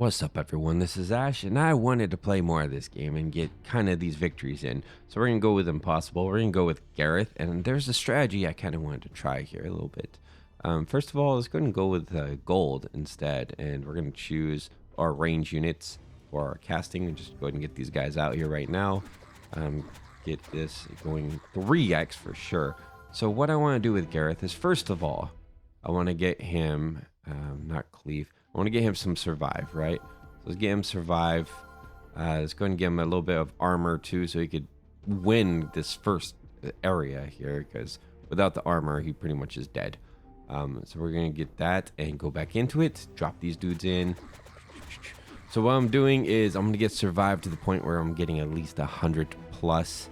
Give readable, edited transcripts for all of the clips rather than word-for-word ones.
What's up, everyone? This is Ash, and I wanted to play more of this game and get kind of these victories in. So we're going to go with Impossible. We're going to go with Gareth, and there's a strategy I kind of wanted to try here a little bit. First of all, let's go and go with Gold instead, and we're going to choose our range units for our casting, and just go ahead and get these guys out here right now. Get this going 3x for sure. So what I want to do with Gareth is, first of all, I want to get him, not Cleave, I want to get him some survive, right? So let's get him survive. Let's go and give him a little bit of armor too, so he could win this first area here, because without the armor, he pretty much is dead. So we're going to get that and go back into it, drop these dudes in. So what I'm doing is I'm going to get survive to the point where I'm getting at least 100 plus.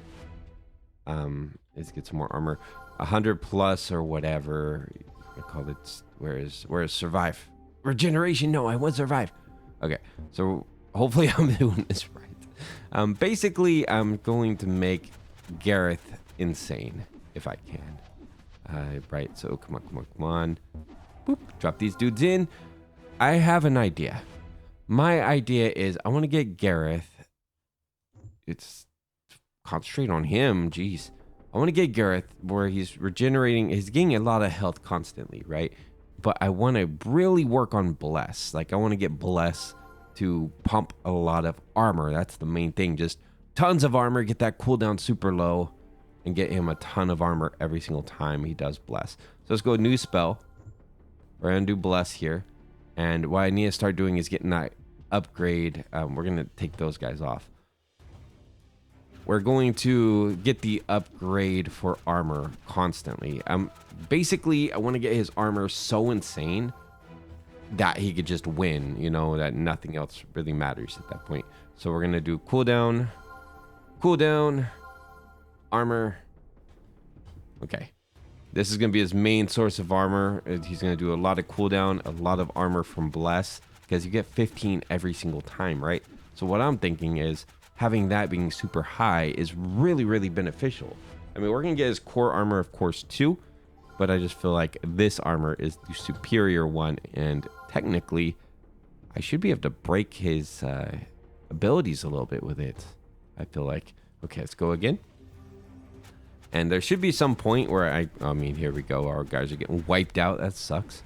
Let's get some more armor. 100 plus or whatever. I call it, where is survive? Regeneration. No, I want survive. Okay, so hopefully I'm doing this right. Basically, I'm going to make Gareth insane if I can. Right, so come on. Boop, drop these dudes in. I have an idea. My idea is I want to get Gareth. It's concentrate on him. Jeez. I want to get Gareth where he's regenerating. He's getting a lot of health constantly, right? But I want to really work on Bless. Like, I want to get Bless to pump a lot of armor. That's the main thing. Just tons of armor. Get that cooldown super low. And get him a ton of armor every single time he does Bless. So let's go new spell. We're going to do Bless here. And what I need to start doing is getting that upgrade. We're going to take those guys off. We're going to get the upgrade for armor constantly. Basically, I want to get his armor so insane that he could just win, you know, that nothing else really matters at that point. So we're going to do cooldown, armor. Okay. This is going to be his main source of armor. He's going to do a lot of cooldown, a lot of armor from Bless, because you get 15 every single time, right? So what I'm thinking is, having that being super high is really, really beneficial. I mean, we're going to get his core armor, of course, too. But I just feel like this armor is the superior one. And technically, I should be able to break his abilities a little bit with it. I feel like. Okay, let's go again. And there should be some point where I mean, here we go. Our guys are getting wiped out. That sucks.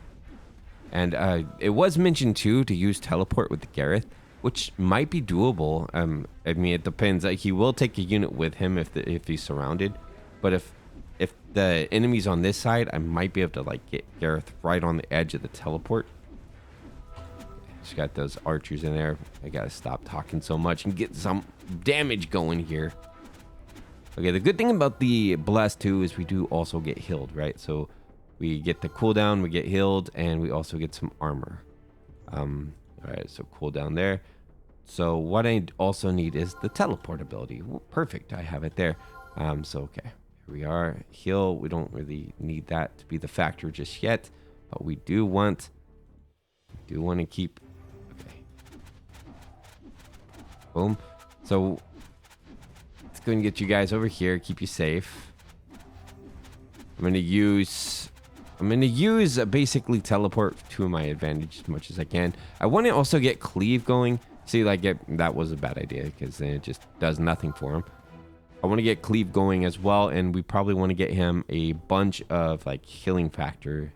And it was mentioned, too, to use teleport with the Gareth, which might be doable. I mean, it depends. Like, he will take a unit with him if he's surrounded. But if the enemy's on this side, I might be able to like get Gareth right on the edge of the teleport. Just got those archers in there. I gotta stop talking so much and get some damage going here. Okay, the good thing about the Blast 2 is we do also get healed, right? So we get the cooldown, we get healed, and we also get some armor. All right, so cooldown there. So what I also need is the teleport ability. Well, perfect, I have it there. So okay, here we are. Heal, we don't really need that to be the factor just yet, but we do want to keep. Okay. Boom. So let's go and get you guys over here. Keep you safe. I'm gonna use basically teleport to my advantage as much as I can. I want to also get Cleave going. See, like, that was a bad idea because then it just does nothing for him. I want to get Cleave going as well, and we probably want to get him a bunch of like healing factor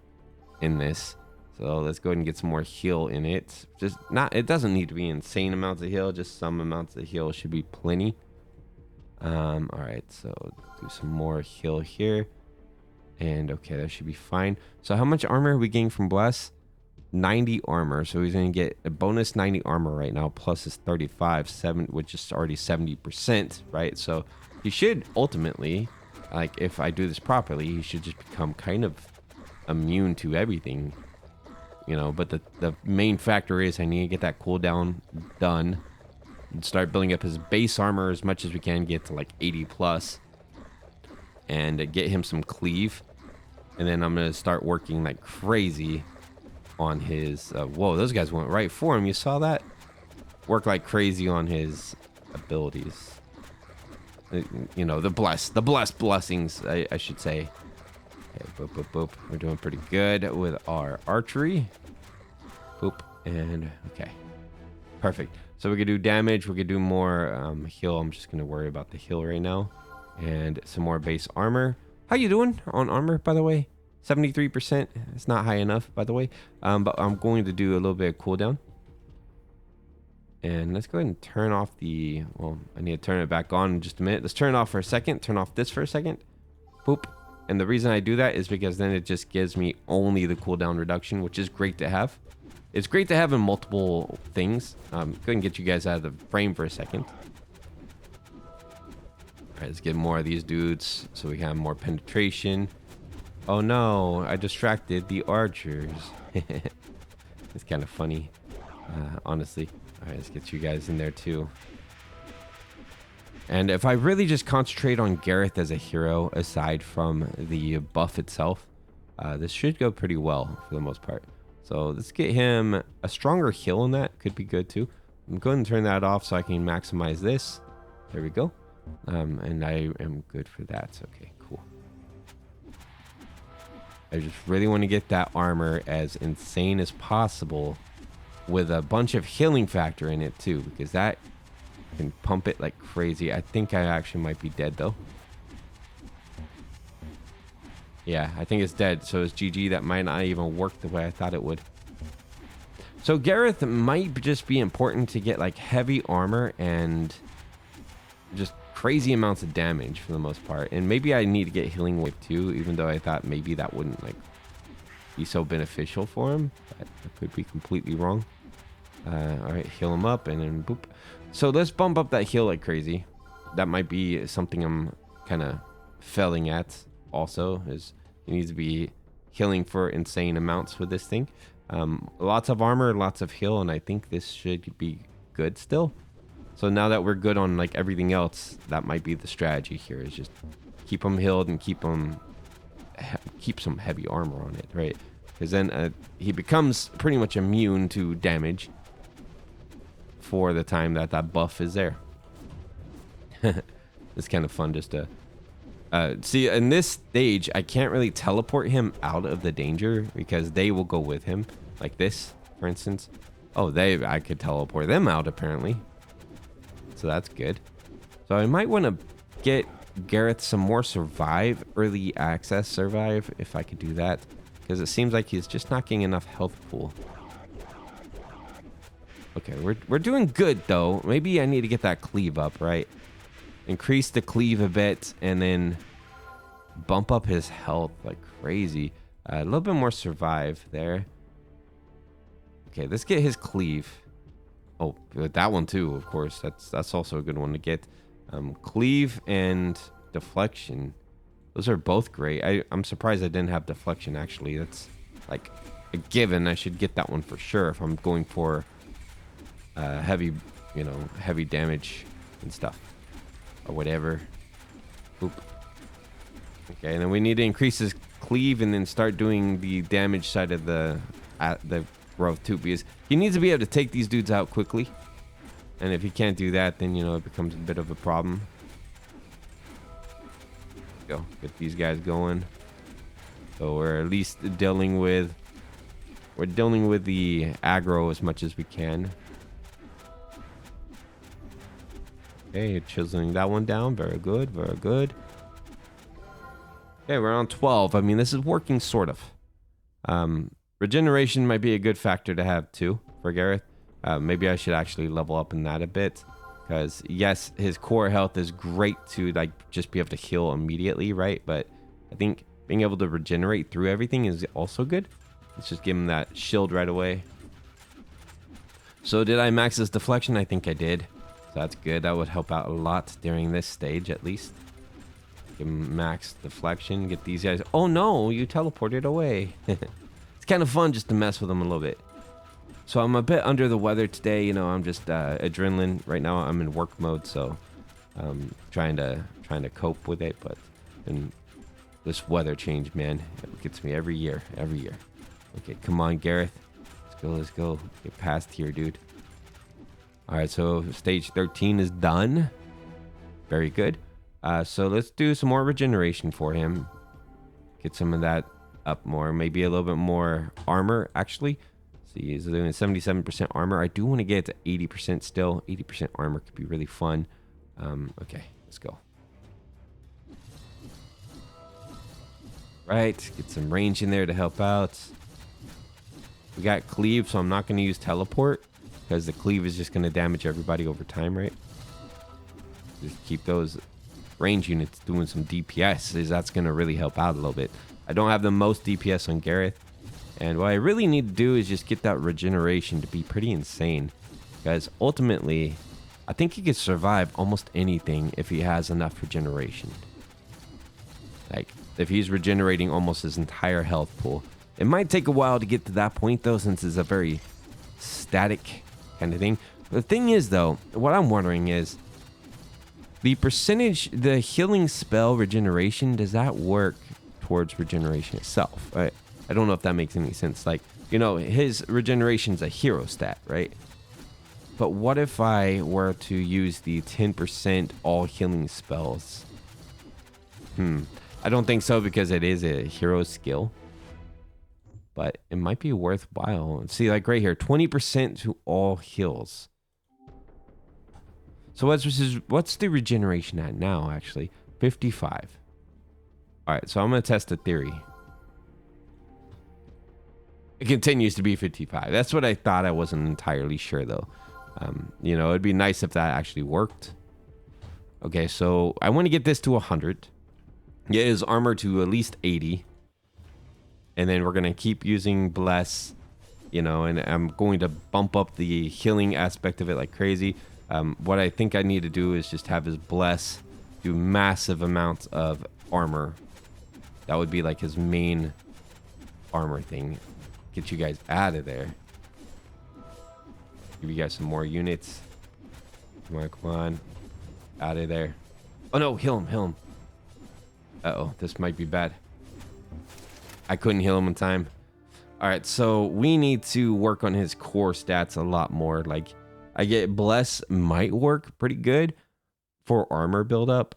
in this. So let's go ahead and get some more heal in it. It doesn't need to be insane amounts of heal, just some amounts of heal should be plenty. All right, so do some more heal here. And okay, that should be fine. So how much armor are we getting from Bless? 90 armor. So he's going to get a bonus 90 armor right now, plus his 7, which is already 70%, right? So he should ultimately, like, if I do this properly, he should just become kind of immune to everything, you know. But the main factor is I need to get that cooldown done and start building up his base armor as much as we can, get to like 80 plus. And get him some Cleave, and then I'm gonna start working like crazy on his whoa, those guys went right for him. You saw that? Work like crazy on his abilities, you know, the blessed blessings, I should say. Okay, boop boop boop. We're doing pretty good with our archery. Boop. And okay, Perfect. So we could do damage. We could do more heal. I'm just going to worry about the heal right now. And some more base armor. How you doing on armor, by the way? 73%. It's not high enough, by the way. But I'm going to do a little bit of cooldown. And let's go ahead and turn off the... Well, I need to turn it back on in just a minute. Let's turn it off for a second. Turn off this for a second. Boop. And the reason I do that is because then it just gives me only the cooldown reduction, which is great to have. It's great to have in multiple things. Go ahead and get you guys out of the frame for a second. All right, let's get more of these dudes so we can have more penetration. Oh no, I distracted the archers. It's kind of funny, honestly. All right, let's get you guys in there too. And if I really just concentrate on Gareth as a hero, aside from the buff itself, this should go pretty well for the most part. So let's get him a stronger heal in that. Could be good too. I'm going to turn that off so I can maximize this. There we go. And I am good for that. Okay, cool. I just really want to get that armor as insane as possible with a bunch of healing factor in it too, because that can pump it like crazy. I think I actually might be dead though. Yeah, I think it's dead. So it's GG. That might not even work the way I thought it would. So Gareth might just be important to get like heavy armor and just crazy amounts of damage for the most part. And maybe I need to get healing wave too, even though I thought maybe that wouldn't like be so beneficial for him. But I could be completely wrong. All right, heal him up and then boop. So let's bump up that heal like crazy. That might be something I'm kind of failing at. Also, is he needs to be healing for insane amounts with this thing. Lots of armor, lots of heal, and I think this should be good still. So now that we're good on like everything else, that might be the strategy here, is just keep them healed and keep some heavy armor on it, right? Because then he becomes pretty much immune to damage for the time that that buff is there. It's kind of fun just to see in this stage. I can't really teleport him out of the danger because they will go with him, like this for instance. Oh, I could teleport them out apparently, so that's good. So I might want to get Gareth some more early access survive if I could do that, because it seems like he's just not getting enough health pool. Okay, we're doing good though. Maybe I need to get that cleave up, right? Increase the cleave a bit and then bump up his health like crazy. A little bit more survive there. Okay, let's get his cleave. Oh, that one too, of course. That's also a good one to get. Cleave and deflection. Those are both great. I'm surprised I didn't have deflection actually. That's like a given. I should get that one for sure if I'm going for heavy damage and stuff. Or whatever. Boop. Okay, and then we need to increase his cleave and then start doing the damage side of the growth too, because he needs to be able to take these dudes out quickly. And if he can't do that, then it becomes a bit of a problem. Go get these guys going. So we're at least dealing with the aggro as much as we can. Okay, chiseling that one down. Very good, very good. Okay, we're on 12. I mean, this is working sort of. Regeneration might be a good factor to have too for Gareth. Maybe I should actually level up in that a bit, because yes, his core health is great to like just be able to heal immediately, right? But I think being able to regenerate through everything is also good. Let's just give him that shield right away. So did I max his deflection? I think I did. So that's good. That would help out a lot during this stage at least. Give him max deflection. Get these guys. Oh no, you teleported away. It's kind of fun just to mess with them a little bit. So I'm a bit under the weather today. I'm just adrenaline right now. I'm in work mode, so trying to cope with it. But and this weather change, man, it gets me every year. Okay, come on, Gareth. Let's go. Get past here, dude. All right, so stage 13 is done. Very good. So let's do some more regeneration for him. Get some of that up more. Maybe a little bit more armor, actually. See, he's doing 77% armor. I do want to get to 80% still. 80% armor could be really fun. Okay, let's go. Right, get some range in there to help out. We got Cleave, so I'm not going to use teleport because the Cleave is just going to damage everybody over time, right? Just keep those range units doing some DPS, as that's going to really help out a little bit. I don't have the most DPS on Gareth, and what I really need to do is just get that regeneration to be pretty insane, because ultimately, I think he could survive almost anything if he has enough regeneration. Like, if he's regenerating almost his entire health pool. It might take a while to get to that point, though, since it's a very static kind of thing. The thing is, though, what I'm wondering is, the percentage, the healing spell regeneration, does that work towards regeneration itself? I don't know if that makes any sense. Like, you know, his regeneration's a hero stat, right? But what if I were to use the 10% all healing spells? I don't think so, because it is a hero skill. But it might be worthwhile. See, like right here, 20% to all heals. So what's the regeneration at now, actually? 55. All right, so I'm going to test the theory. It continues to be 55. That's what I thought. I wasn't entirely sure, though. You know, it'd be nice if that actually worked. Okay, so I want to get this to 100. Get his armor to at least 80. And then we're going to keep using Bless, you know, and I'm going to bump up the healing aspect of it like crazy. What I think I need to do is just have his Bless do massive amounts of armor. That would be like his main armor thing. Get you guys out of there. Give you guys some more units. Come on, come on. Out of there. Oh no, heal him, heal him. Uh-oh, this might be bad. I couldn't heal him in time. All right, so we need to work on his core stats a lot more. Like, I get Bless might work pretty good for armor buildup.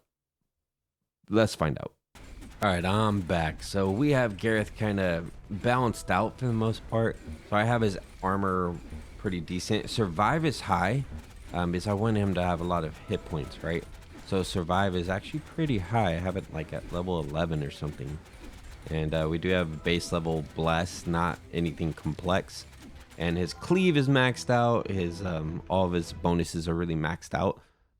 Let's find out. All right, I'm back. So we have Gareth kind of balanced out for the most part. So I have his armor pretty decent. Survive is high, because I want him to have a lot of hit points, right? So survive is actually pretty high. I have it like at level 11 or something. And we do have base level Bless, not anything complex. And his Cleave is maxed out. His all of his bonuses are really maxed out.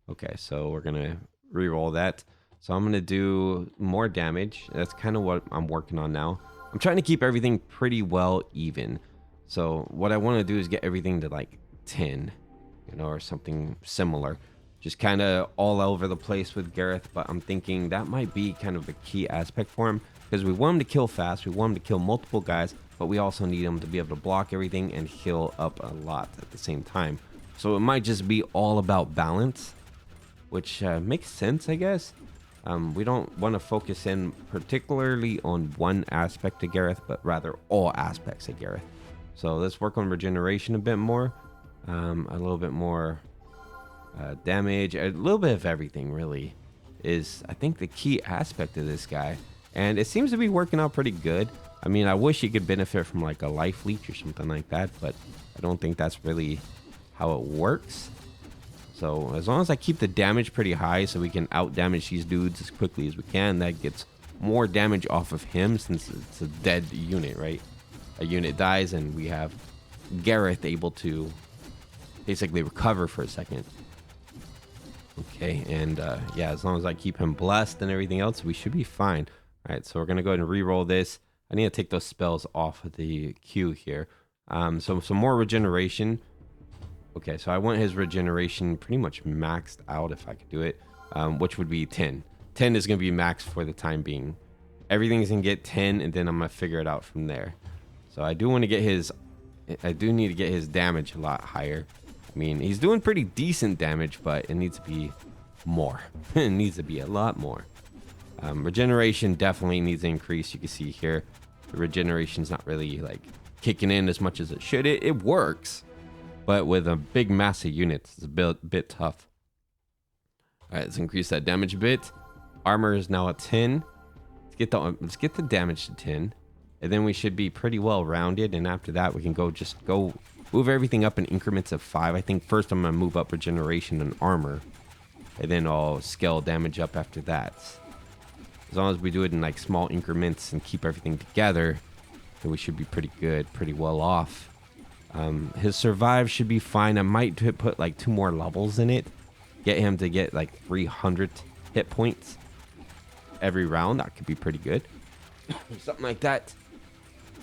Okay, so we're gonna reroll that. So I'm gonna do more damage. That's kind of what I'm working on now. I'm trying to keep everything pretty well even. So what I want to do is get everything to like 10, you know, or something similar. Just kind of all over the place with Gareth, but I'm thinking that might be kind of a key aspect for him, because we want him to kill fast, we want him to kill multiple guys, but we also need him to be able to block everything and heal up a lot at the same time. So it might just be all about balance, which makes sense, I guess. We don't want to focus in particularly on one aspect of Gareth, but rather all aspects of Gareth. So let's work on regeneration a bit more, a little bit more damage, a little bit of everything really is, I think, the key aspect of this guy. And it seems to be working out pretty good. I mean, I wish he could benefit from like a life leech or something like that, but I don't think that's really how it works. So as long as I keep the damage pretty high so we can out damage these dudes as quickly as we can, that gets more damage off of him, since it's a dead unit, right? A unit dies and we have Gareth able to basically recover for a second. Okay, and yeah, as long as I keep him blessed and everything else, we should be fine. All right, so we're gonna go ahead and re-roll this. I need to take those spells off of the queue here. So some more regeneration. Okay, so I want his regeneration pretty much maxed out if I could do it, which would be 10. 10 is gonna be max for the time being. Everything's gonna get 10, and then I'm gonna figure it out from there. So I do want to get his, I do need to get his damage a lot higher. I mean, he's doing pretty decent damage, but it needs to be more. It needs to be a lot more. Regeneration definitely needs to increase. You can see here, the regeneration's not really like kicking in as much as it should. It works, but with a big massive unit, it's a bit tough. All right, let's increase that damage a bit. Armor is now at 10. Let's get the damage to 10. And then we should be pretty well rounded. And after that, we can just go move everything up in increments of 5. I think first I'm going to move up regeneration and armor. And then I'll scale damage up after that. As long as we do it in like small increments and keep everything together, then we should be pretty good, pretty well off. His survive should be fine. I might put like 2 more levels in it. Get him to get like 300 hit points every round. That could be pretty good. Something like that.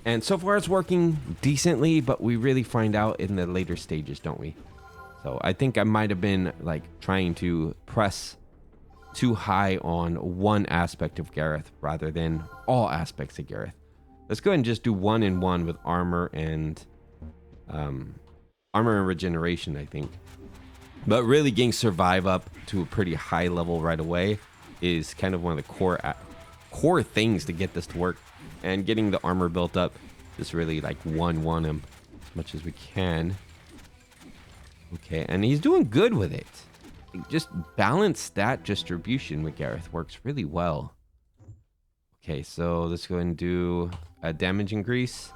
And so far it's working decently, but we really find out in the later stages, don't we? So I think I might have been like trying to press too high on one aspect of Gareth rather than all aspects of Gareth. Let's go ahead and just do 1 and 1 with armor and regeneration, I think. But really getting survive up to a pretty high level right away is kind of one of the core things to get this to work. And getting the armor built up, just really like 1-1 him as much as we can. Okay, and he's doing good with it. Just balance stat distribution with Gareth works really well. Okay, so let's go and do a damage increase.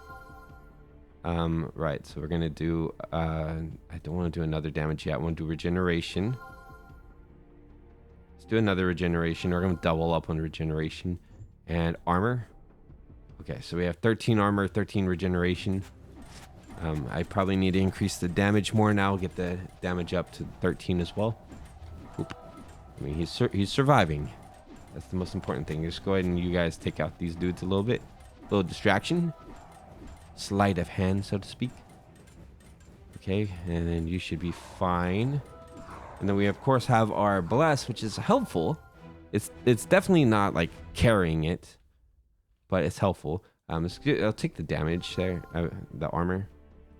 Right, so we're gonna do I don't want to do another damage yet. I want to do regeneration. Let's do another regeneration. We're gonna double up on regeneration and armor. Okay, so we have 13 armor, 13 regeneration. I probably need to increase the damage more now. Get the damage up to 13 as well. Oop. I mean, he's surviving. That's the most important thing. Just go ahead and you guys take out these dudes a little bit. A little distraction. Sleight of hand, so to speak. Okay, and then you should be fine. And then we of course have our bless, which is helpful. It's definitely not like carrying it, but it's helpful. I'll take the damage there, the armor.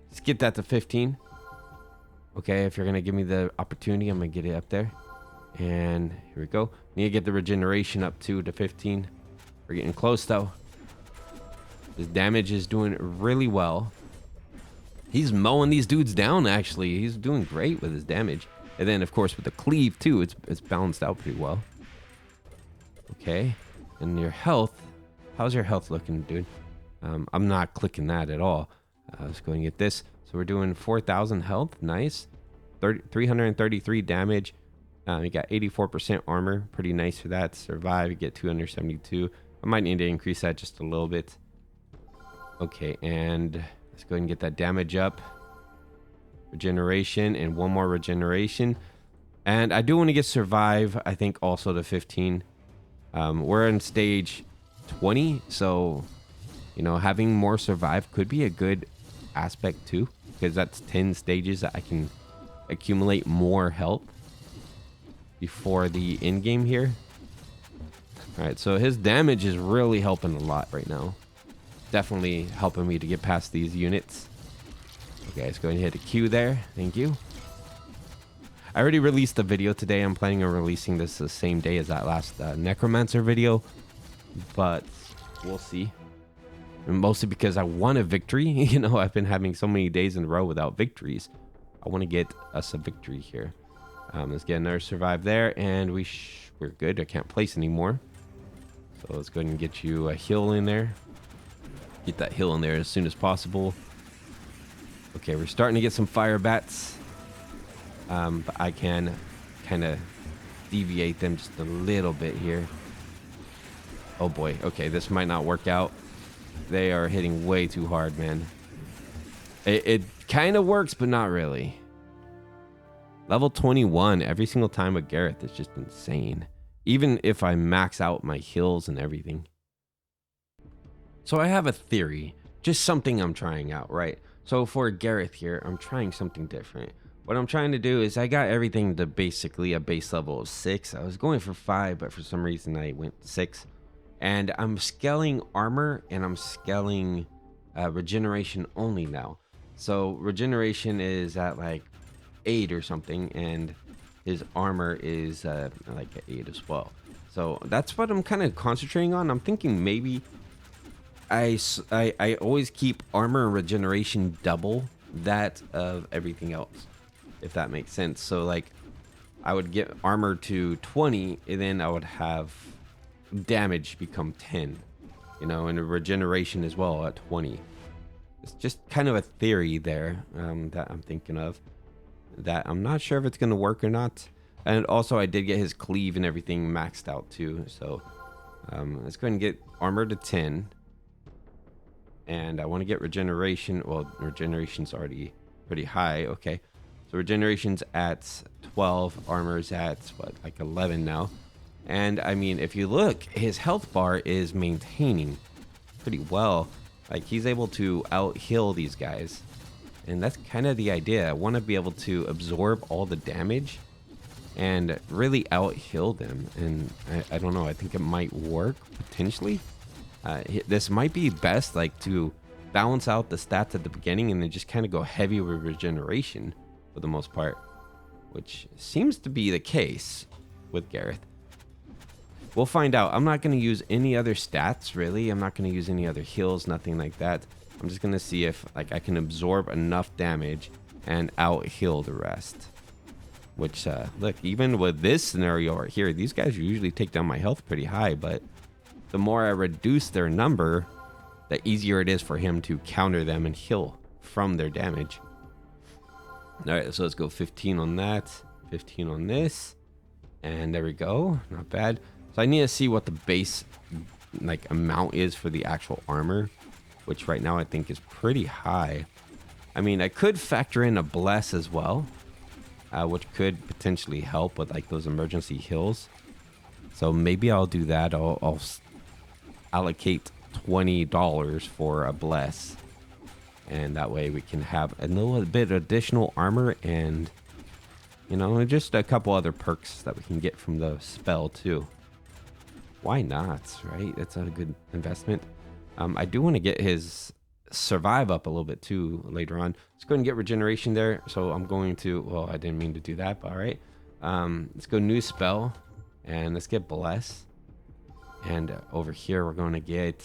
Let's get that to 15. Okay, if you're gonna give me the opportunity, I'm gonna get it up there. And here we go. Need to get the regeneration up to 15. We're getting close though. His damage is doing really well. He's mowing these dudes down, actually. He's doing great with his damage. And then, of course, with the cleave, too, it's balanced out pretty well. Okay. And your health. How's your health looking, dude? I'm not clicking that at all. Let's go and get this. So we're doing 4,000 health. Nice. 333 damage. You got 84% armor. Pretty nice for that. Survive, you get 272. I might need to increase that just a little bit. Okay, and let's go ahead and get that damage up. Regeneration and 1 more regeneration. And I do want to get survive, I think, also to 15. We're in stage 20, so, you know, having more survive could be a good aspect too, because that's 10 stages that I can accumulate more health before the end game here. All right, so his damage is really helping a lot right now. Definitely helping me to get past these units. Okay, let's go ahead and hit a Q there. Thank you. I already released the video today. I'm planning on releasing this the same day as that last Necromancer video, but we'll see. And mostly because I want a victory. You know, I've been having so many days in a row without victories. I want to get us a victory here. Let's get another survive there, and we're good. I can't place anymore. So let's go ahead and get you a heal in there. Get that heal in there as soon as possible. Okay, we're starting to get some fire bats. But I can kind of deviate them just a little bit here. Oh boy. Okay, this might not work out. They are hitting way too hard, man. It kind of works, but not really. Level 21 every single time with Gareth is just insane. Even if I max out my heals and everything. So I have a theory, just something I'm trying out, right? So for Gareth here, I'm trying something different. What I'm trying to do is I got everything to basically a base level of 6. I was going for 5, but for some reason I went 6. And I'm scaling armor and I'm scaling regeneration only now. So regeneration is at like 8 or something, and his armor is like at 8 as well. So that's what I'm kind of concentrating on. I'm thinking maybe I always keep armor and regeneration double that of everything else, if that makes sense. So like I would get armor to 20 and then I would have damage become 10. you know, and a regeneration as well at 20. It's just kind of a theory there that I'm thinking of, that I'm not sure if it's going to work or not. And also I did get his cleave and everything maxed out too. So let's go ahead and get armor to 10. And I want to get regeneration. Well, regeneration's already pretty high. Okay. So regeneration's at 12. Armor's at what, like 11 now. And I mean, if you look, his health bar is maintaining pretty well. Like, he's able to out heal these guys. And that's kind of the idea. I want to be able to absorb all the damage and really out heal them. And I don't know, I think it might work potentially. This might be best, like, to balance out the stats at the beginning and then just kind of go heavy with regeneration for the most part, which seems to be the case with Gareth. We'll find out. I'm not going to use any other stats, really. I'm not going to use any other heals, nothing like that. I'm just going to see if, like, I can absorb enough damage and out heal the rest. Which, look, even with this scenario right here, these guys usually take down my health pretty high, but the more I reduce their number, the easier it is for him to counter them and heal from their damage. All right, so let's go 15 on that, 15 on this, and there we go. Not bad. So I need to see what the base, like, amount is for the actual armor, which right now I think is pretty high. I mean, I could factor in a bless as well, which could potentially help with, like, those emergency heals. So maybe I'll do that. I'll allocate $20 for a bless, and that way we can have a little bit additional armor and, you know, just a couple other perks that we can get from the spell too. Why not, right? It's a good investment. I do want to get his survive up a little bit too later on. Let's go ahead and get regeneration there. So I'm going to, well, I didn't mean to do that, but all right. Let's go new spell and let's get bless. And over here, we're going to get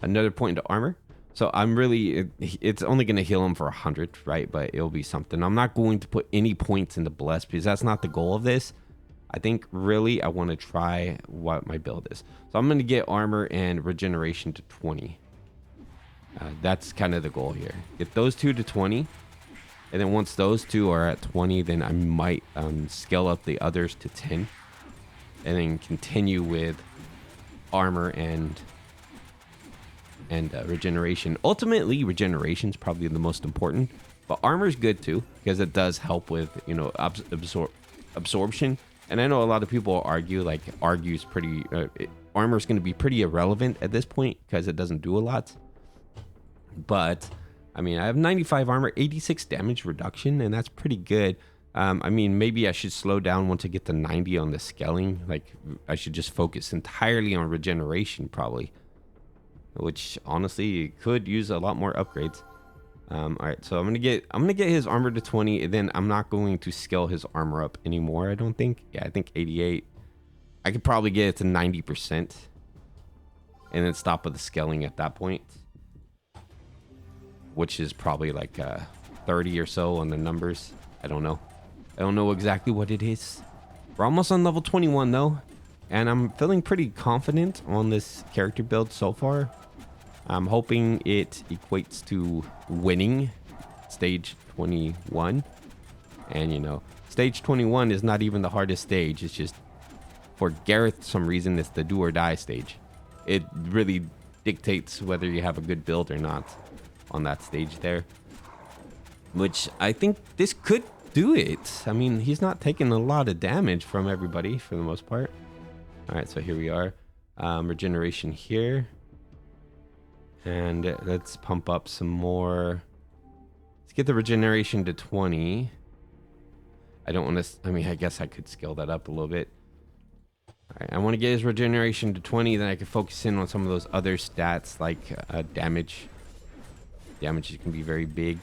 another point into armor. So I'm really, it's only going to heal him for 100, right? But it'll be something. I'm not going to put any points into bless because that's not the goal of this. I think really I want to try what my build is. So I'm going to get armor and regeneration to 20. That's kind of the goal here. Get those two to 20. And then once those two are at 20, then I might scale up the others to 10. And then continue with armor and regeneration. Ultimately, regeneration is probably the most important. But armor is good too, because it does help with, you know, absorption. And I know a lot of people argue, like, argues pretty, armor is going to be pretty irrelevant at this point because it doesn't do a lot. But, I mean, I have 95 armor, 86 damage reduction, and that's pretty good. I mean, maybe I should slow down once I get to 90 on the scaling. Like, I should just focus entirely on regeneration, probably. Which, honestly, could use a lot more upgrades. All right, so I'm gonna get his armor to 20, and then I'm not going to scale his armor up anymore. I don't think. Yeah, I think 88. I could probably get it to 90%, and then stop with the scaling at that point, which is probably like 30 or so on the numbers. I don't know. I don't know exactly what it is. We're almost on level 21 though, and I'm feeling pretty confident on this character build so far. I'm hoping it equates to winning stage 21. And, you know, stage 21 is not even the hardest stage. It's just, for Gareth, some reason, it's the do or die stage. It really dictates whether you have a good build or not on that stage there. Which I think this could do it. I mean, he's not taking a lot of damage from everybody for the most part. All right, so here we are. Regeneration here. And let's pump up some more. Let's get the regeneration to 20. I don't want to, I mean, I guess I could scale that up a little bit. All right, I want to get his regeneration to 20, then I can focus in on some of those other stats like damage. Damage can be very big.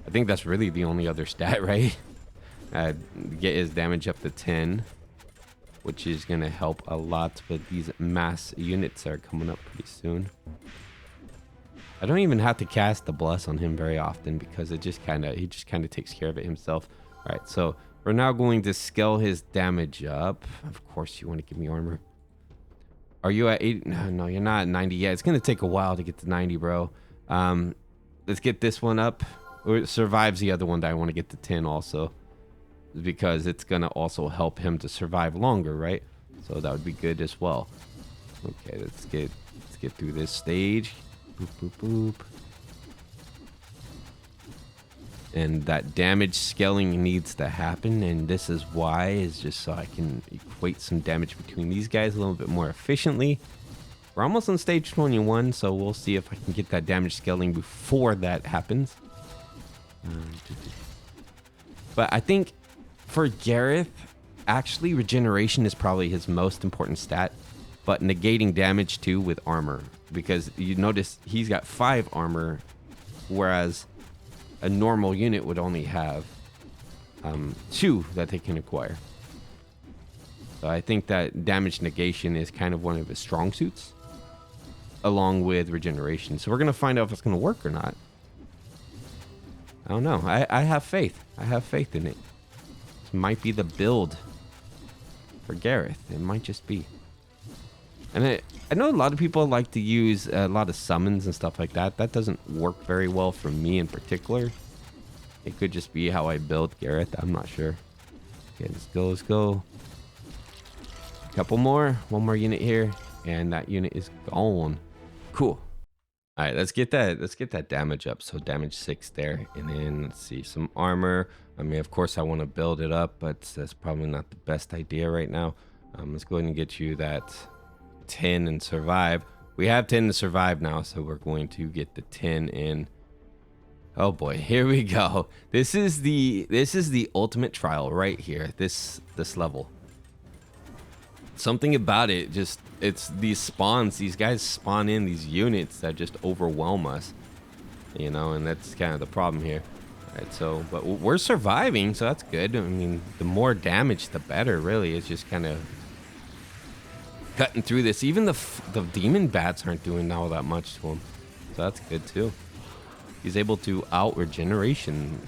I think that's really the only other stat, right? Get his damage up to 10. Which is going to help a lot with these mass units that are coming up pretty soon. I don't even have to cast the bless on him very often because it just he just kind of takes care of it himself. All right, so we're now going to scale his damage up. Of course, you want to give me armor. Are you at 80? No, you're not at 90 yet. It's gonna take a while to get to 90, bro. Let's get this one up. Or it survives the other one that I want to get to 10 also, because it's gonna also help him to survive longer, right? So that would be good as well. Okay, let's get through this stage. Boop, boop, boop. And that damage scaling needs to happen, and this is why, is just so I can equate some damage between these guys a little bit more efficiently. We're almost on stage 21, so we'll see if I can get that damage scaling before that happens. But I think for Gareth, actually regeneration is probably his most important stat, but negating damage too with armor, because you notice he's got 5 armor, whereas a normal unit would only have 2 that they can acquire. So I think that damage negation is kind of one of his strong suits, along with regeneration. So we're gonna find out if it's gonna work or not. I don't know. I have faith. I have faith in it. This might be the build for Gareth. It might just be. And I know a lot of people like to use a lot of summons and stuff like that. That doesn't work very well for me in particular. It could just be how I build Gareth. I'm not sure. Okay, let's go. Let's go. A couple more. One more unit here, and that unit is gone. Cool. All right, let's get that damage up. So damage 6 there, and then let's see some armor. I mean, of course, I want to build it up, but that's probably not the best idea right now. Let's go ahead and get you that 10 and survive. We have 10 to survive now, so we're going to get the 10 in. Oh boy, here we go. This is the ultimate trial right here. This level. Something about it, just it's these spawns. These guys spawn in these units that just overwhelm us, you know, and that's kind of the problem here. All right, so but we're surviving, so that's good. I mean, the more damage, the better. Really, it's just kind of cutting through this. Even the demon bats aren't doing all that much to him, so that's good too. He's able to out regeneration,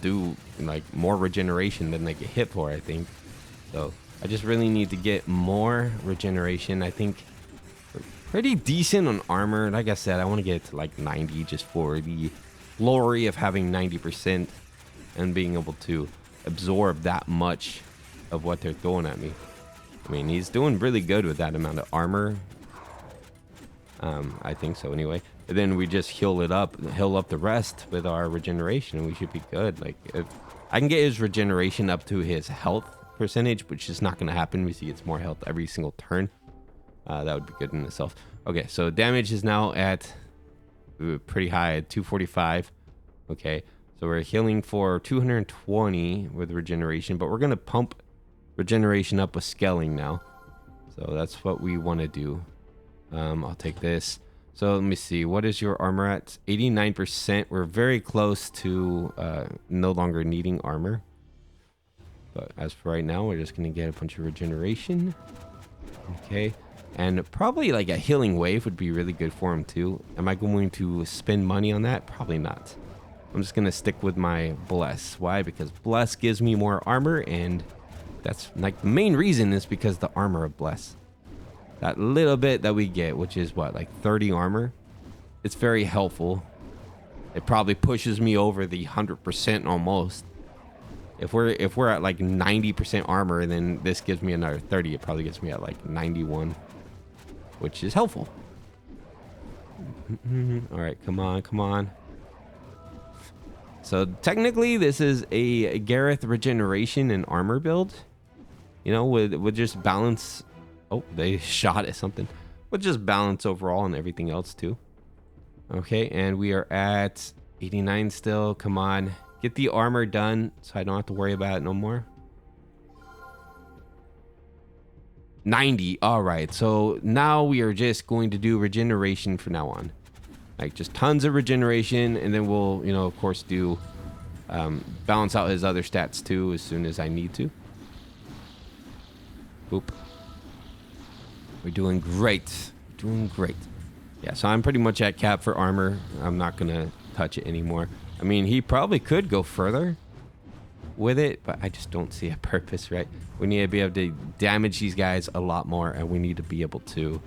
do like more regeneration than they get hit for, I think. So I just really need to get more regeneration. I think we're pretty decent on armor. Like I said, I want to get it to like 90 just for the glory of having 90% and being able to absorb that much of what they're throwing at me. I mean, he's doing really good with that amount of armor. I think so anyway. And then we just heal up the rest with our regeneration, and we should be good. Like, if I can get his regeneration up to his health percentage, which is not going to happen because he gets more health every single turn. That would be good in itself. Okay, so damage is now at pretty high at 245. Okay, so we're healing for 220 with regeneration, but we're going to pump regeneration up with scaling now. So that's what we want to do. I'll take this. So let me see. What is your armor at? 89%. We're very close to no longer needing armor. But as for right now, we're just going to get a bunch of regeneration. Okay. And probably like a healing wave would be really good for him too. Am I going to spend money on that? Probably not. I'm just going to stick with my bless. Why? Because bless gives me more armor, and that's like the main reason is because the armor of bless. That little bit that we get, which is what, like 30 armor, it's very helpful. It probably pushes me over the 100% almost. If we're at like 90% armor, then this gives me another 30. It probably gets me at like 91, which is helpful. All right, come on. So technically, this is a Gareth regeneration and armor build. You know, with just balance. Oh, they shot at something. With just balance overall and everything else too. Okay, and we are at 89 still. Come on. Get the armor done so I don't have to worry about it no more. 90. All right, so now we are just going to do regeneration from now on. Like just tons of regeneration, and then we'll, you know, of course do balance out his other stats too as soon as I need to. Boop. We're doing great. Yeah, so I'm pretty much at cap for armor. I'm not gonna touch it anymore. I mean, he probably could go further with it, but I just don't see a purpose, right? We need to be able to damage these guys a lot more, and we need to be able to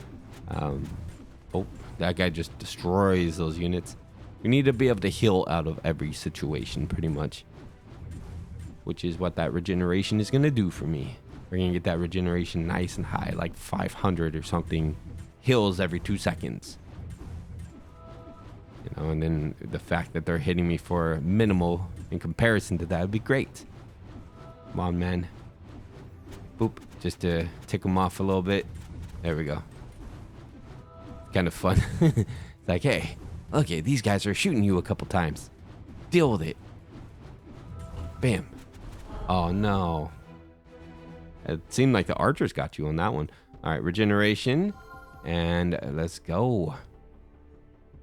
Oh, that guy just destroys those units. We need to be able to heal out of every situation, pretty much. Which is what that regeneration is going to do for me. We're going to get that regeneration nice and high, like 500 or something. Heals every 2 seconds. You know, and then the fact that they're hitting me for minimal in comparison to that would be great. Come on, man. Boop. Just to tick them off a little bit. There we go. Kind of fun. It's like, hey, okay, these guys are shooting you a couple times. Deal with it. Bam. Oh, no. It seemed like the archers got you on that one. All right, regeneration. And let's go.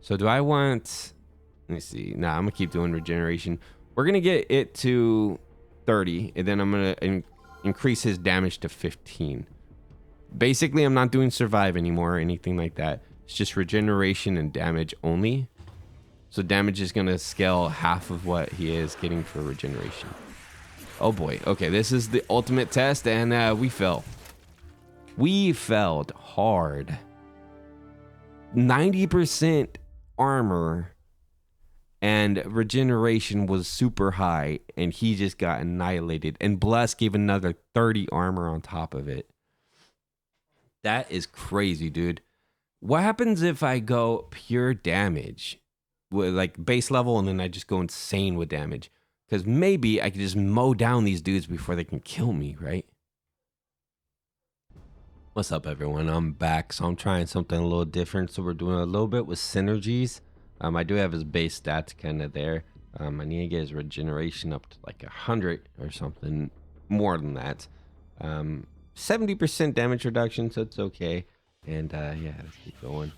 So do I want... Let me see. Nah, I'm going to keep doing regeneration. We're going to get it to 30. And then I'm going to increase his damage to 15. Basically, I'm not doing survive anymore or anything like that. It's just regeneration and damage only. So damage is going to scale half of what he is getting for regeneration. Oh boy. Okay, this is the ultimate test, and we fell. We failed hard. 90% armor and regeneration was super high, and he just got annihilated. And Bless gave another 30 armor on top of it. That is crazy, dude. What happens if I go pure damage with like base level and then I just go insane with damage? Because maybe I could just mow down these dudes before they can kill me, right? What's up, everyone? I'm back. So I'm trying something a little different. So we're doing a little bit with synergies. I do have his base stats kind of there. I need to get his regeneration up to like 100 or something more than that. 70% damage reduction, so it's okay. And yeah, let's keep going.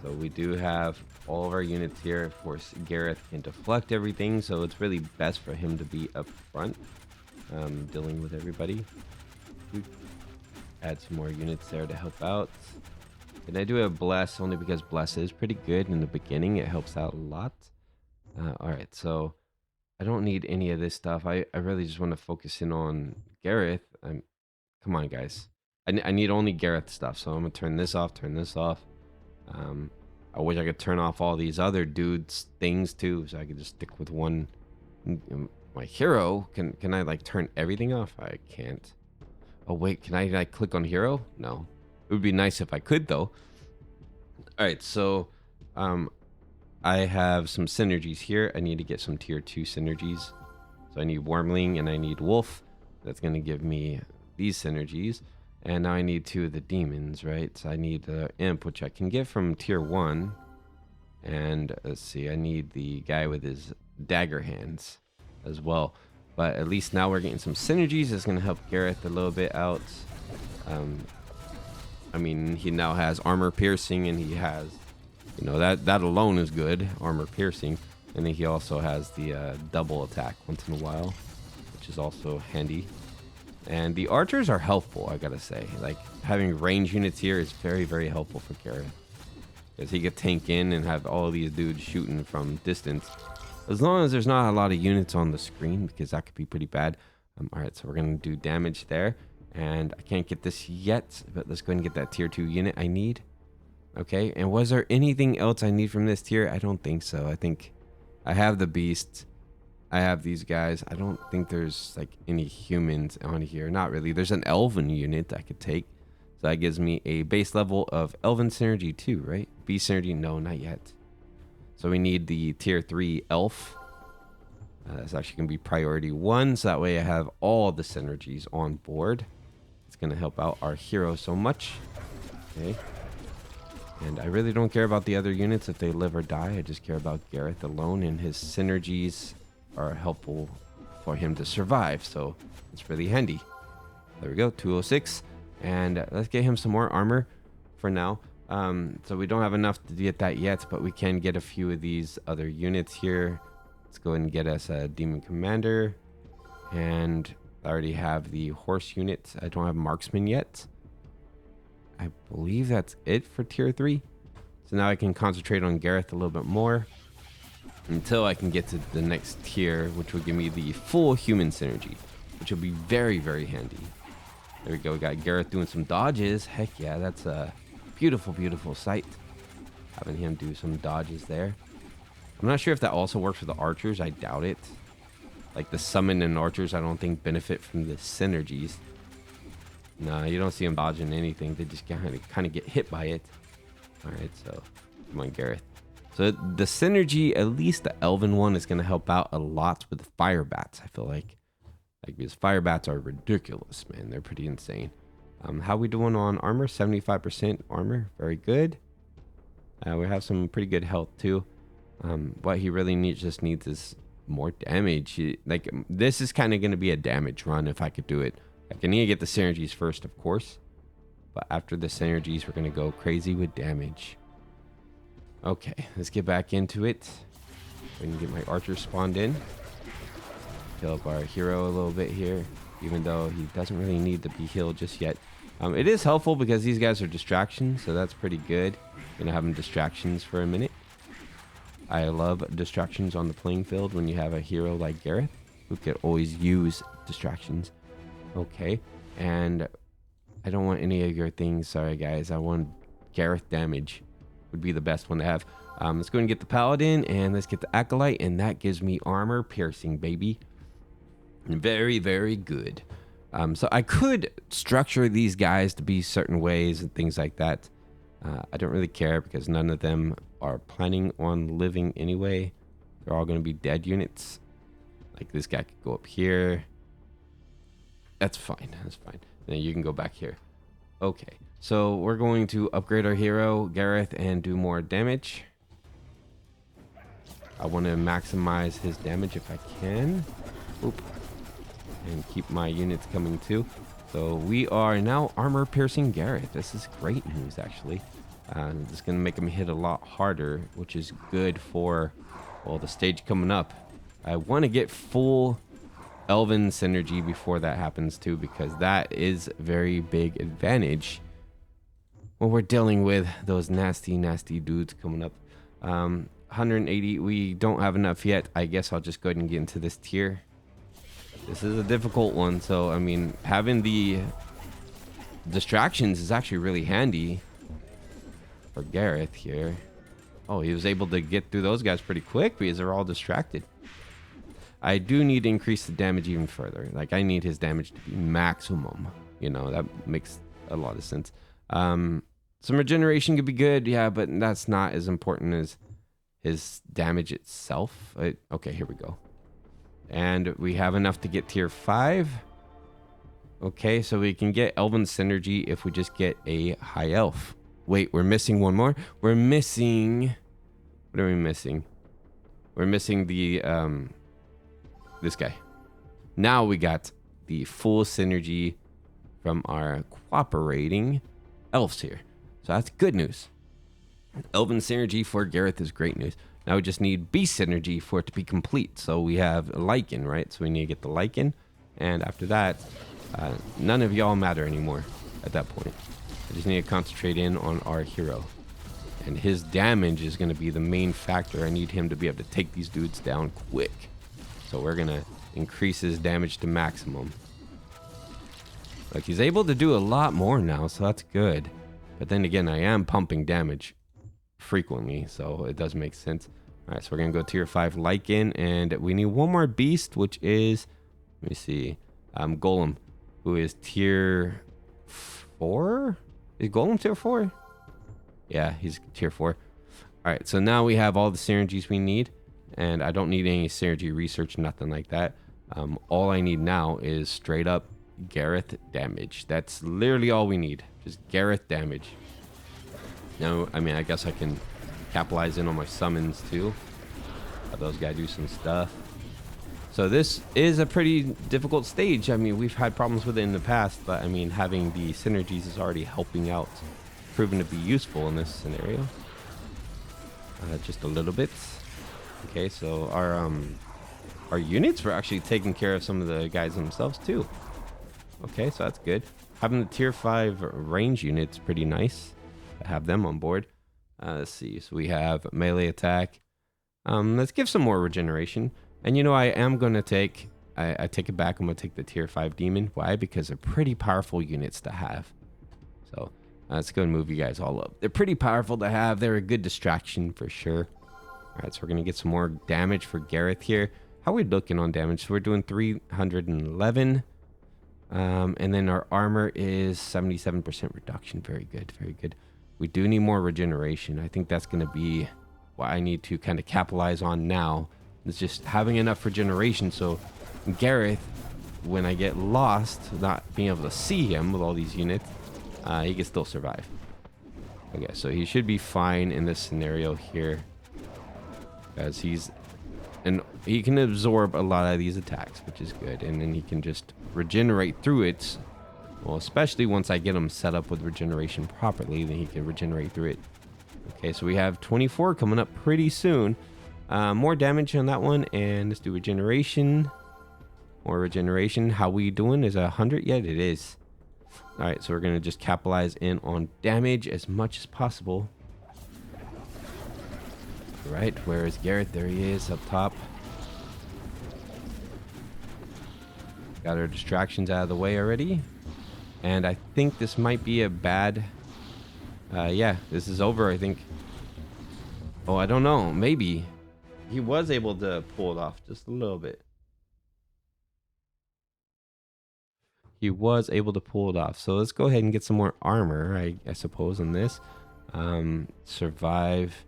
So we do have all of our units here. Of course, Gareth can deflect everything, so it's really best for him to be up front, dealing with everybody. Add some more units there to help out. And I do have Bless, only because Bless is pretty good in the beginning. It helps out a lot. All right, so I don't need any of this stuff. I really just want to focus in on Gareth. Come on, guys. I need only Gareth stuff, so I'm going to turn this off, I wish I could turn off all these other dudes' things too, so I could just stick with one. My hero, can I like turn everything off? I can't. Oh wait, can I like click on hero? No. It would be nice if I could though. All right, so I have some synergies here. I need to get some tier 2 synergies. So I need Wormling and I need Wolf. That's going to give me these synergies. And now I need 2 of the demons, right? So I need the imp, which I can get from tier 1. And let's see, I need the guy with his dagger hands as well. But at least now we're getting some synergies. It's going to help Gareth a little bit out. I mean, he now has armor piercing, and he has, you know, that alone is good, armor piercing. And then he also has the double attack once in a while, which is also handy. And the archers are helpful, I gotta say. Like, having range units here is very, very helpful for Gareth. Because he could tank in and have all of these dudes shooting from distance. As long as there's not a lot of units on the screen, because that could be pretty bad. Alright, so we're gonna do damage there. And I can't get this yet, but let's go ahead and get that tier 2 unit I need. Okay, and was there anything else I need from this tier? I don't think so. I think I have the beasts. I have these guys. I don't think there's like any humans on here. Not really. There's an elven unit I could take. So that gives me a base level of elven synergy too, right? Beast synergy? No, not yet. So we need the tier 3 elf. That's actually going to be priority 1. So that way I have all the synergies on board. It's going to help out our hero so much. Okay. And I really don't care about the other units if they live or die. I just care about Gareth alone, and his synergies are helpful for him to survive, so it's really handy. There we go, 206, and let's get him some more armor for now. So we don't have enough to get that yet, but we can get a few of these other units here. Let's go ahead and get us a demon commander, and I already have the horse unit. I don't have marksman yet. I believe that's it for tier 3. So now I can concentrate on Gareth a little bit more until I can get to the next tier, which will give me the full human synergy, which will be very, very handy. There we go. We got Gareth doing some dodges. Heck yeah, that's Beautiful, beautiful sight. Having him do some dodges there. I'm not sure if that also works for the archers. I doubt it. Like the summon and archers, I don't think benefit from the synergies. No, you don't see them dodging anything. They just kind of get hit by it. All right, so come on, Gareth. So the synergy, at least the elven one, is going to help out a lot with the fire bats. I feel like because fire bats are ridiculous, man. They're pretty insane. How we doing on armor? 75% armor, very good. We have some pretty good health too. What he really just needs is more damage. Like this is kind of going to be a damage run if I could do it. I need to get the synergies first, of course. But after the synergies, we're going to go crazy with damage. Okay, let's get back into it. We can get my archer spawned in. Heal up our hero a little bit here, even though he doesn't really need to be healed just yet. It is helpful because these guys are distractions, so that's pretty good. Gonna have them distractions for a minute. I love distractions on the playing field when you have a hero like Gareth, who could always use distractions. Okay, and I don't want any of your things. Sorry, guys. I want Gareth damage. Would be the best one to have. Let's go and get the paladin, and let's get the acolyte, and that gives me armor piercing, baby. Very, very good. So I could structure these guys to be certain ways and things like that. I don't really care because none of them are planning on living anyway. They're all going to be dead units. Like this guy could go up here. That's fine. That's fine. Then you can go back here. Okay. So we're going to upgrade our hero, Gareth, and do more damage. I want to maximize his damage if I can. Oop. And keep my units coming too. So we are now armor piercing Gareth. This is great news, actually. It's going to make him hit a lot harder, which is good for, well, the stage coming up. I want to get full elven synergy before that happens too, because that is very big advantage when we're dealing with those nasty, nasty dudes coming up. 180, we don't have enough yet. I guess I'll just go ahead and get into this tier. This is a difficult one, so I mean, having the distractions is actually really handy for Gareth here. Oh, he was able to get through those guys pretty quick because they're all distracted. I do need to increase the damage even further. Like, I need his damage to be maximum. You know, that makes a lot of sense. Some regeneration could be good, yeah, but that's not as important as his damage itself. Okay, here we go. And we have enough to get tier 5. Okay, so we can get Elven Synergy if we just get a High Elf. Wait, we're missing one more. We're missing... What are we missing? We're missing the... this guy. Now we got the full synergy from our cooperating elves here. So that's good news. Elven Synergy for Gareth is great news. Now we just need beast synergy for it to be complete. So we have Lycan, right? So we need to get the Lycan. And after that, none of y'all matter anymore at that point. I just need to concentrate in on our hero. And his damage is going to be the main factor. I need him to be able to take these dudes down quick. So we're going to increase his damage to maximum. Like, he's able to do a lot more now, so that's good. But then again, I am pumping damage frequently, so it does make sense. All right, so we're gonna go tier 5 Lycan, and we need one more beast, which is, let me see, Golem, who is tier 4. Is Golem tier 4? Yeah, he's tier 4. All right, so now we have all the synergies we need, and I don't need any synergy research, nothing like that. All I need now is straight up Gareth damage. That's literally all we need, just Gareth damage. Now, I mean, I guess I can capitalize in on my summons too. Have those guys do some stuff. So this is a pretty difficult stage. I mean, we've had problems with it in the past, but I mean, having the synergies is already helping out, proven to be useful in this scenario. Just a little bit. Okay, so our units were actually taking care of some of the guys themselves too. Okay, so that's good. Having the tier 5 range units pretty nice. Have them on board. Let's see. So we have melee attack. Let's give some more regeneration. And you know, I am going to take... I take it back. I'm going to take the tier 5 demon. Why? Because they're pretty powerful units to have. So Let's go and move you guys all up. They're pretty powerful to have. They're a good distraction for sure. All right, so we're going to get some more damage for Gareth here. How are we looking on damage? So we're doing 311. And then our armor is 77% reduction. Very good, very good. We do need more regeneration. I think that's going to be what I need to kind of capitalize on now. It's just having enough regeneration so Gareth, when I get lost, not being able to see him with all these units, he can still survive. Okay, so he should be fine in this scenario here, as he can absorb a lot of these attacks, which is good, and then he can just regenerate through it. Well, especially once I get him set up with regeneration properly, then he can regenerate through it. Okay, so we have 24 coming up pretty soon. More damage on that one, and let's do regeneration. More regeneration. How we doing? Is it 100 yet? It is. All right, so we're gonna just capitalize in on damage as much as possible. All right, where is Gareth? There he is up top. Got our distractions out of the way already, and I think this might be a bad. Yeah, this is over, I think. Oh, I don't know. Maybe he was able to pull it off just a little bit. He was able to pull it off. So let's go ahead and get some more armor, I suppose, on this. Survive.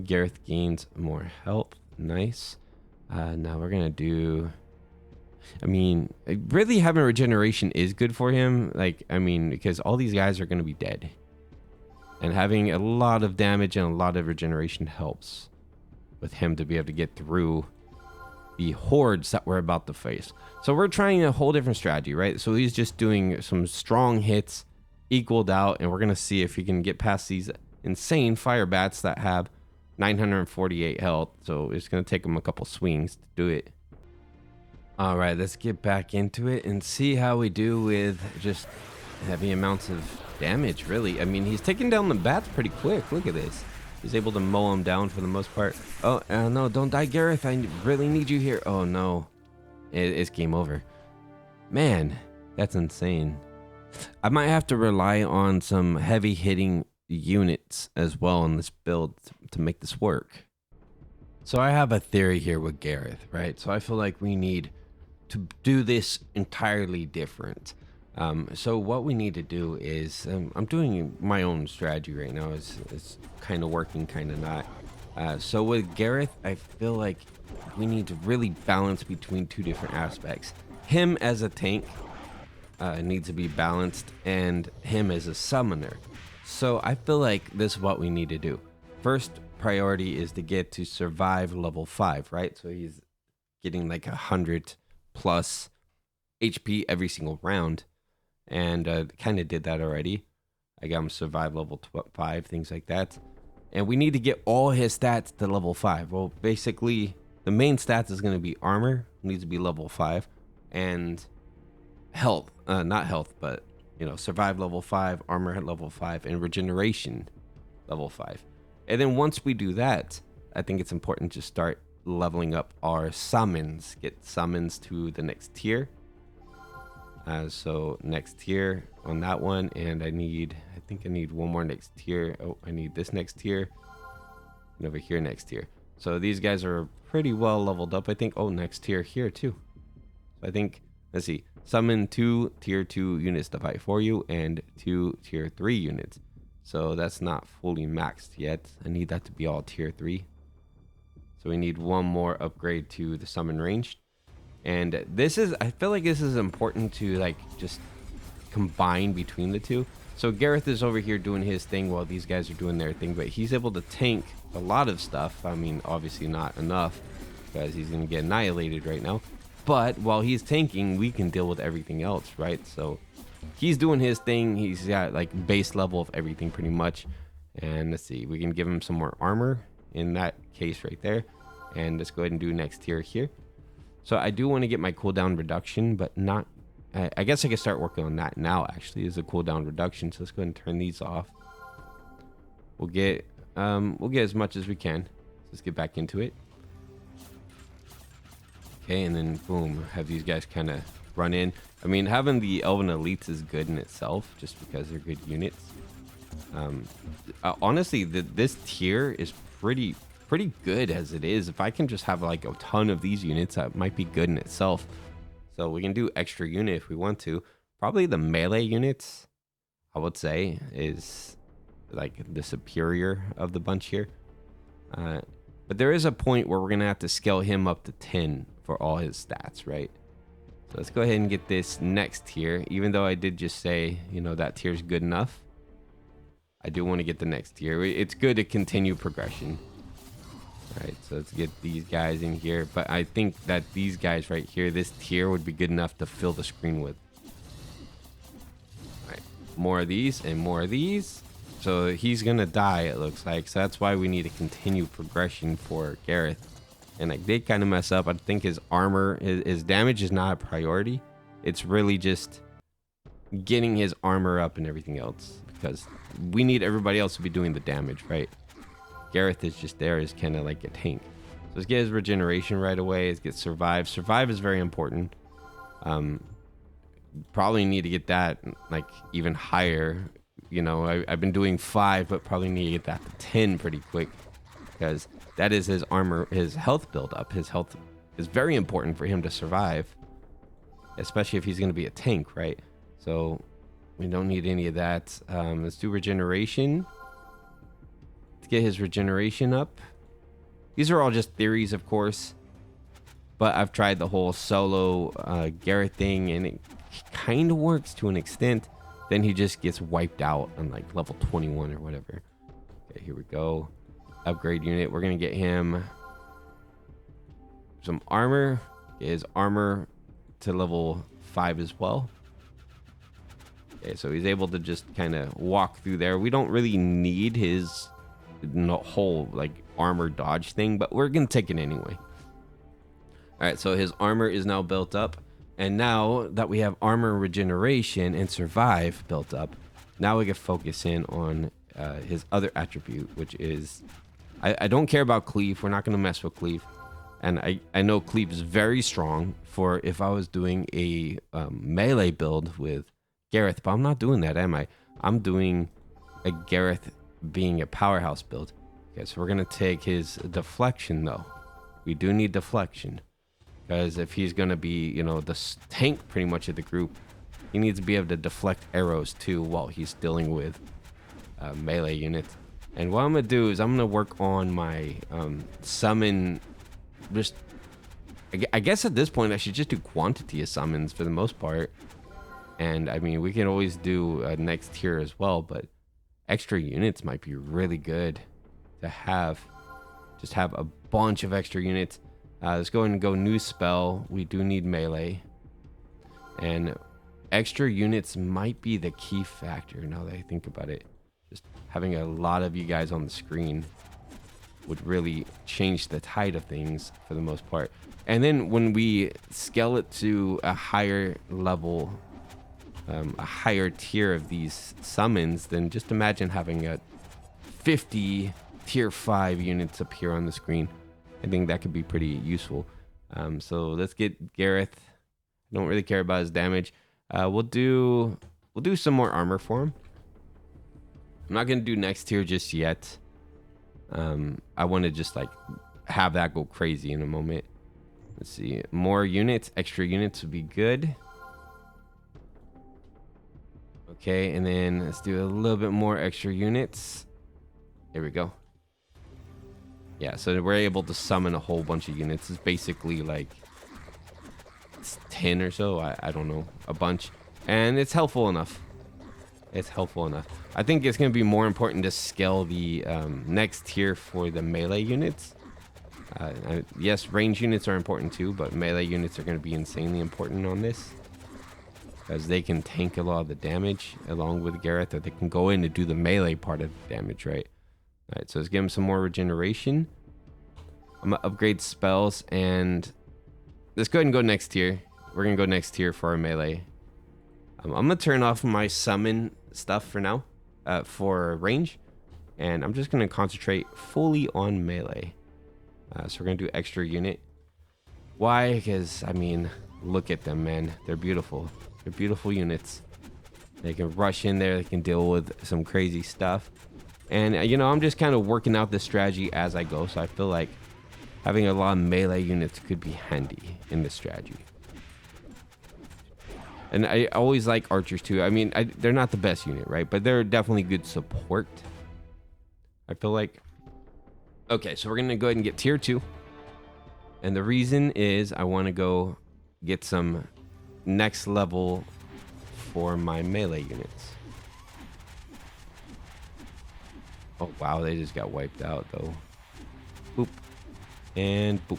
Gareth gains more health. Nice. Now we're going to do... I mean, really having regeneration is good for him. Like, I mean, because all these guys are going to be dead. And having a lot of damage and a lot of regeneration helps with him to be able to get through the hordes that we're about to face. So we're trying a whole different strategy, right? So he's just doing some strong hits, equaled out, and we're going to see if he can get past these insane fire bats that have 948 health. So it's going to take him a couple swings to do it. All right, let's get back into it and see how we do with just heavy amounts of damage, really. I mean, he's taking down the bats pretty quick. Look at this. He's able to mow them down for the most part. Oh, no, don't die, Gareth. I really need you here. Oh, no. It's game over. Man, that's insane. I might have to rely on some heavy-hitting units as well in this build to make this work. So I have a theory here with Gareth, right? So I feel like we need to do this entirely different. So what we need to do is, I'm doing my own strategy right now. It's kind of working, kind of not. So with Gareth, I feel like we need to really balance between two different aspects. Him as a tank needs to be balanced, and him as a summoner. So I feel like this is what we need to do. First priority is to get to survive level 5, right? So he's getting like 100 plus HP every single round. And kind of did that already. I got him survive level 5, things like that. And we need to get all his stats to level 5. Well, basically, the main stats is going to be armor, needs to be level 5, and health, not health, but, you know, survive level 5, armor at level 5, and regeneration level 5. And then once we do that, I think it's important to start leveling up our summons, get summons to the next tier. So next tier on that one, and I think I need one more next tier. Oh, I need this next tier, and over here next tier. So these guys are pretty well leveled up, I think. Oh, next tier here too. So I think, let's see, summon 2 tier 2 units to fight for you, and 2 tier 3 units. So that's not fully maxed yet. I need that to be all tier 3. So we need one more upgrade to the summon range. And this is, I feel like this is important to like just combine between the two. So Gareth is over here doing his thing while these guys are doing their thing, but he's able to tank a lot of stuff. I mean, obviously not enough because he's going to get annihilated right now. But while he's tanking, we can deal with everything else, right? So he's doing his thing. He's got like base level of everything pretty much. And let's see, we can give him some more armor in that case right there. And let's go ahead and do next tier here. So I do want to get my cooldown reduction, but not... I guess I can start working on that now, actually, is a cooldown reduction. So let's go ahead and turn these off. We'll get as much as we can. Let's get back into it. Okay, and then boom, have these guys kind of run in. I mean, having the Elven Elites is good in itself, just because they're good units. Honestly, this tier is pretty good as it is. If I can just have like a ton of these units, that might be good in itself. So we can do extra unit if we want to. Probably the melee units, I would say, is like the superior of the bunch here. But there is a point where we're gonna have to scale him up to 10 for all his stats, right? So let's go ahead and get this next tier. Even though I did just say, you know, that tier is good enough, I do want to get the next tier. It's good to continue progression. All right, so let's get these guys in here. But I think that these guys right here, this tier would be good enough to fill the screen with. All right, more of these and more of these. So he's gonna die, it looks like. So that's why we need to continue progression for Gareth. And I did kind of mess up. I think his armor, his damage is not a priority. It's really just getting his armor up and everything else, because we need everybody else to be doing the damage, right? Gareth is just there as kind of like a tank. So let's get his regeneration right away. Let's get survive. Survive is very important. Probably need to get that like even higher. You know, I've been doing 5, but probably need to get that to 10 pretty quick, because that is his armor, his health build up. His health is very important for him to survive, especially if he's going to be a tank, right? So we don't need any of that. Let's do regeneration. Let's get his regeneration up. These are all just theories, of course, but I've tried the whole solo Gareth thing, and it kind of works to an extent. Then he just gets wiped out on like level 21 or whatever. Okay, here we go. Upgrade unit. We're gonna get him some armor. Get his armor to level 5 as well. Okay, so he's able to just kind of walk through there. We don't really need his whole like armor dodge thing, but we're gonna take it anyway. All right, so his armor is now built up, and now that we have armor, regeneration, and survive built up, now we can focus in on his other attribute, which is I don't care about Cleave. We're not gonna mess with Cleave, and I know Cleave is very strong for if I was doing a melee build with Gareth, but I'm not doing that, am I? I'm doing a Gareth being a powerhouse build. Okay, so we're gonna take his deflection though. We do need deflection, because if he's gonna be, you know, the tank pretty much of the group, he needs to be able to deflect arrows too while he's dealing with melee units. And what I'm gonna do is I'm gonna work on my summon. Just, I guess at this point I should just do quantity of summons for the most part. And I mean, we can always do next tier as well, but extra units might be really good to have. Just have a bunch of extra units. Let's go ahead and go new spell. We do need melee, and extra units might be the key factor now that I think about it. Just having a lot of you guys on the screen would really change the tide of things for the most part. And then when we scale it to a higher level, a higher tier of these summons, then just imagine having a 50 tier 5 units appear on the screen. I think that could be pretty useful. So let's get Gareth. I don't really care about his damage. We'll do some more armor for him. I'm not gonna do next tier just yet. I want to just like have that go crazy in a moment. Let's see, more units, extra units would be good. Okay, and then let's do a little bit more extra units. There we go. Yeah, so we're able to summon a whole bunch of units. It's basically like it's 10 or so. I don't know, a bunch, and it's helpful enough. It's helpful enough. I think it's going to be more important to scale the next tier for the melee units. Yes, range units are important too, but melee units are going to be insanely important on this, because they can tank a lot of the damage along with Gareth, or they can go in and do the melee part of the damage, right? All right, so let's give him some more regeneration. I'm gonna upgrade spells, and let's go ahead and go next tier. We're gonna go next tier for our melee. I'm gonna turn off my summon stuff for now, for range, and I'm just gonna concentrate fully on melee. So we're gonna do extra unit. Why? Because I mean, look at them, man. They're beautiful. They're beautiful units. They can rush in there. They can deal with some crazy stuff. And, you know, I'm just kind of working out this strategy as I go. So I feel like having a lot of melee units could be handy in this strategy. And I always like archers too. I mean, they're not the best unit, right? But they're definitely good support, I feel like. Okay, so we're going to go ahead and get tier 2. And the reason is I want to go get some next level for my melee units. Oh, wow, they just got wiped out, though. Boop. And boop.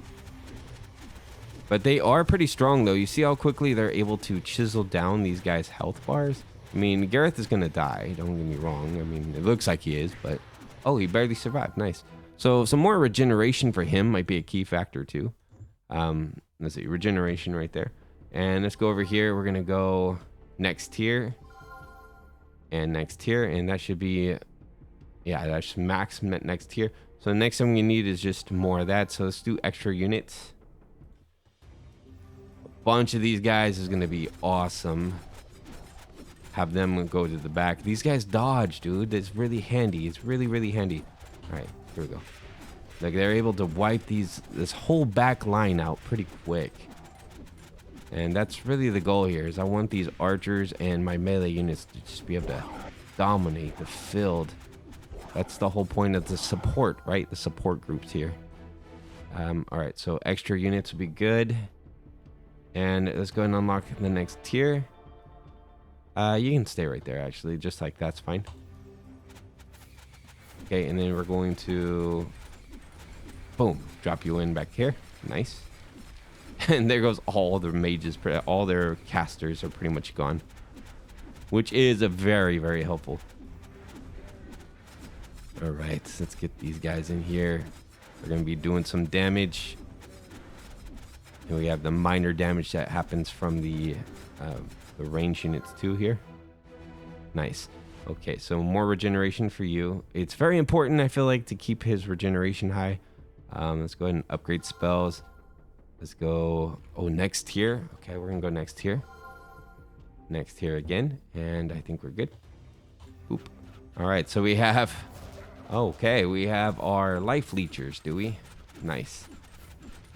But they are pretty strong, though. You see how quickly they're able to chisel down these guys' health bars? I mean, Gareth is going to die. Don't get me wrong. I mean, it looks like he is, but... Oh, he barely survived. Nice. So some more regeneration for him might be a key factor, too. Let's see. Regeneration right there. And let's go over here. We're going to go next tier. And next tier. And that should be... Yeah, that's max next tier. So the next thing we need is just more of that. So let's do extra units. Bunch of these guys is gonna be awesome. Have them go to the back. These guys dodge, dude. That's really handy. It's really handy. All right, here we go. Like, they're able to wipe this whole back line out pretty quick. And that's really the goal here. Is I want these archers and my melee units to just be able to dominate the field. That's the whole point of the support, right? The support groups here. All right, so extra units would be good. And let's go and unlock the next tier. You can stay right there, actually. Just like that's fine. Okay, and then we're going to... Boom. Drop you in back here. Nice. And there goes all the mages. All their casters are pretty much gone. Which is a very helpful. Alright, let's get these guys in here. They're going to be doing some damage. And we have the minor damage that happens from the range units too here. Nice. Okay, so more regeneration for you. It's very important, I feel like, to keep his regeneration high. Let's go ahead and upgrade spells. Let's go... Oh, next tier. Okay, we're going to go next tier. Next tier again. And I think we're good. Oop. All right, so we have... Okay, we have our life leechers, do we? Nice.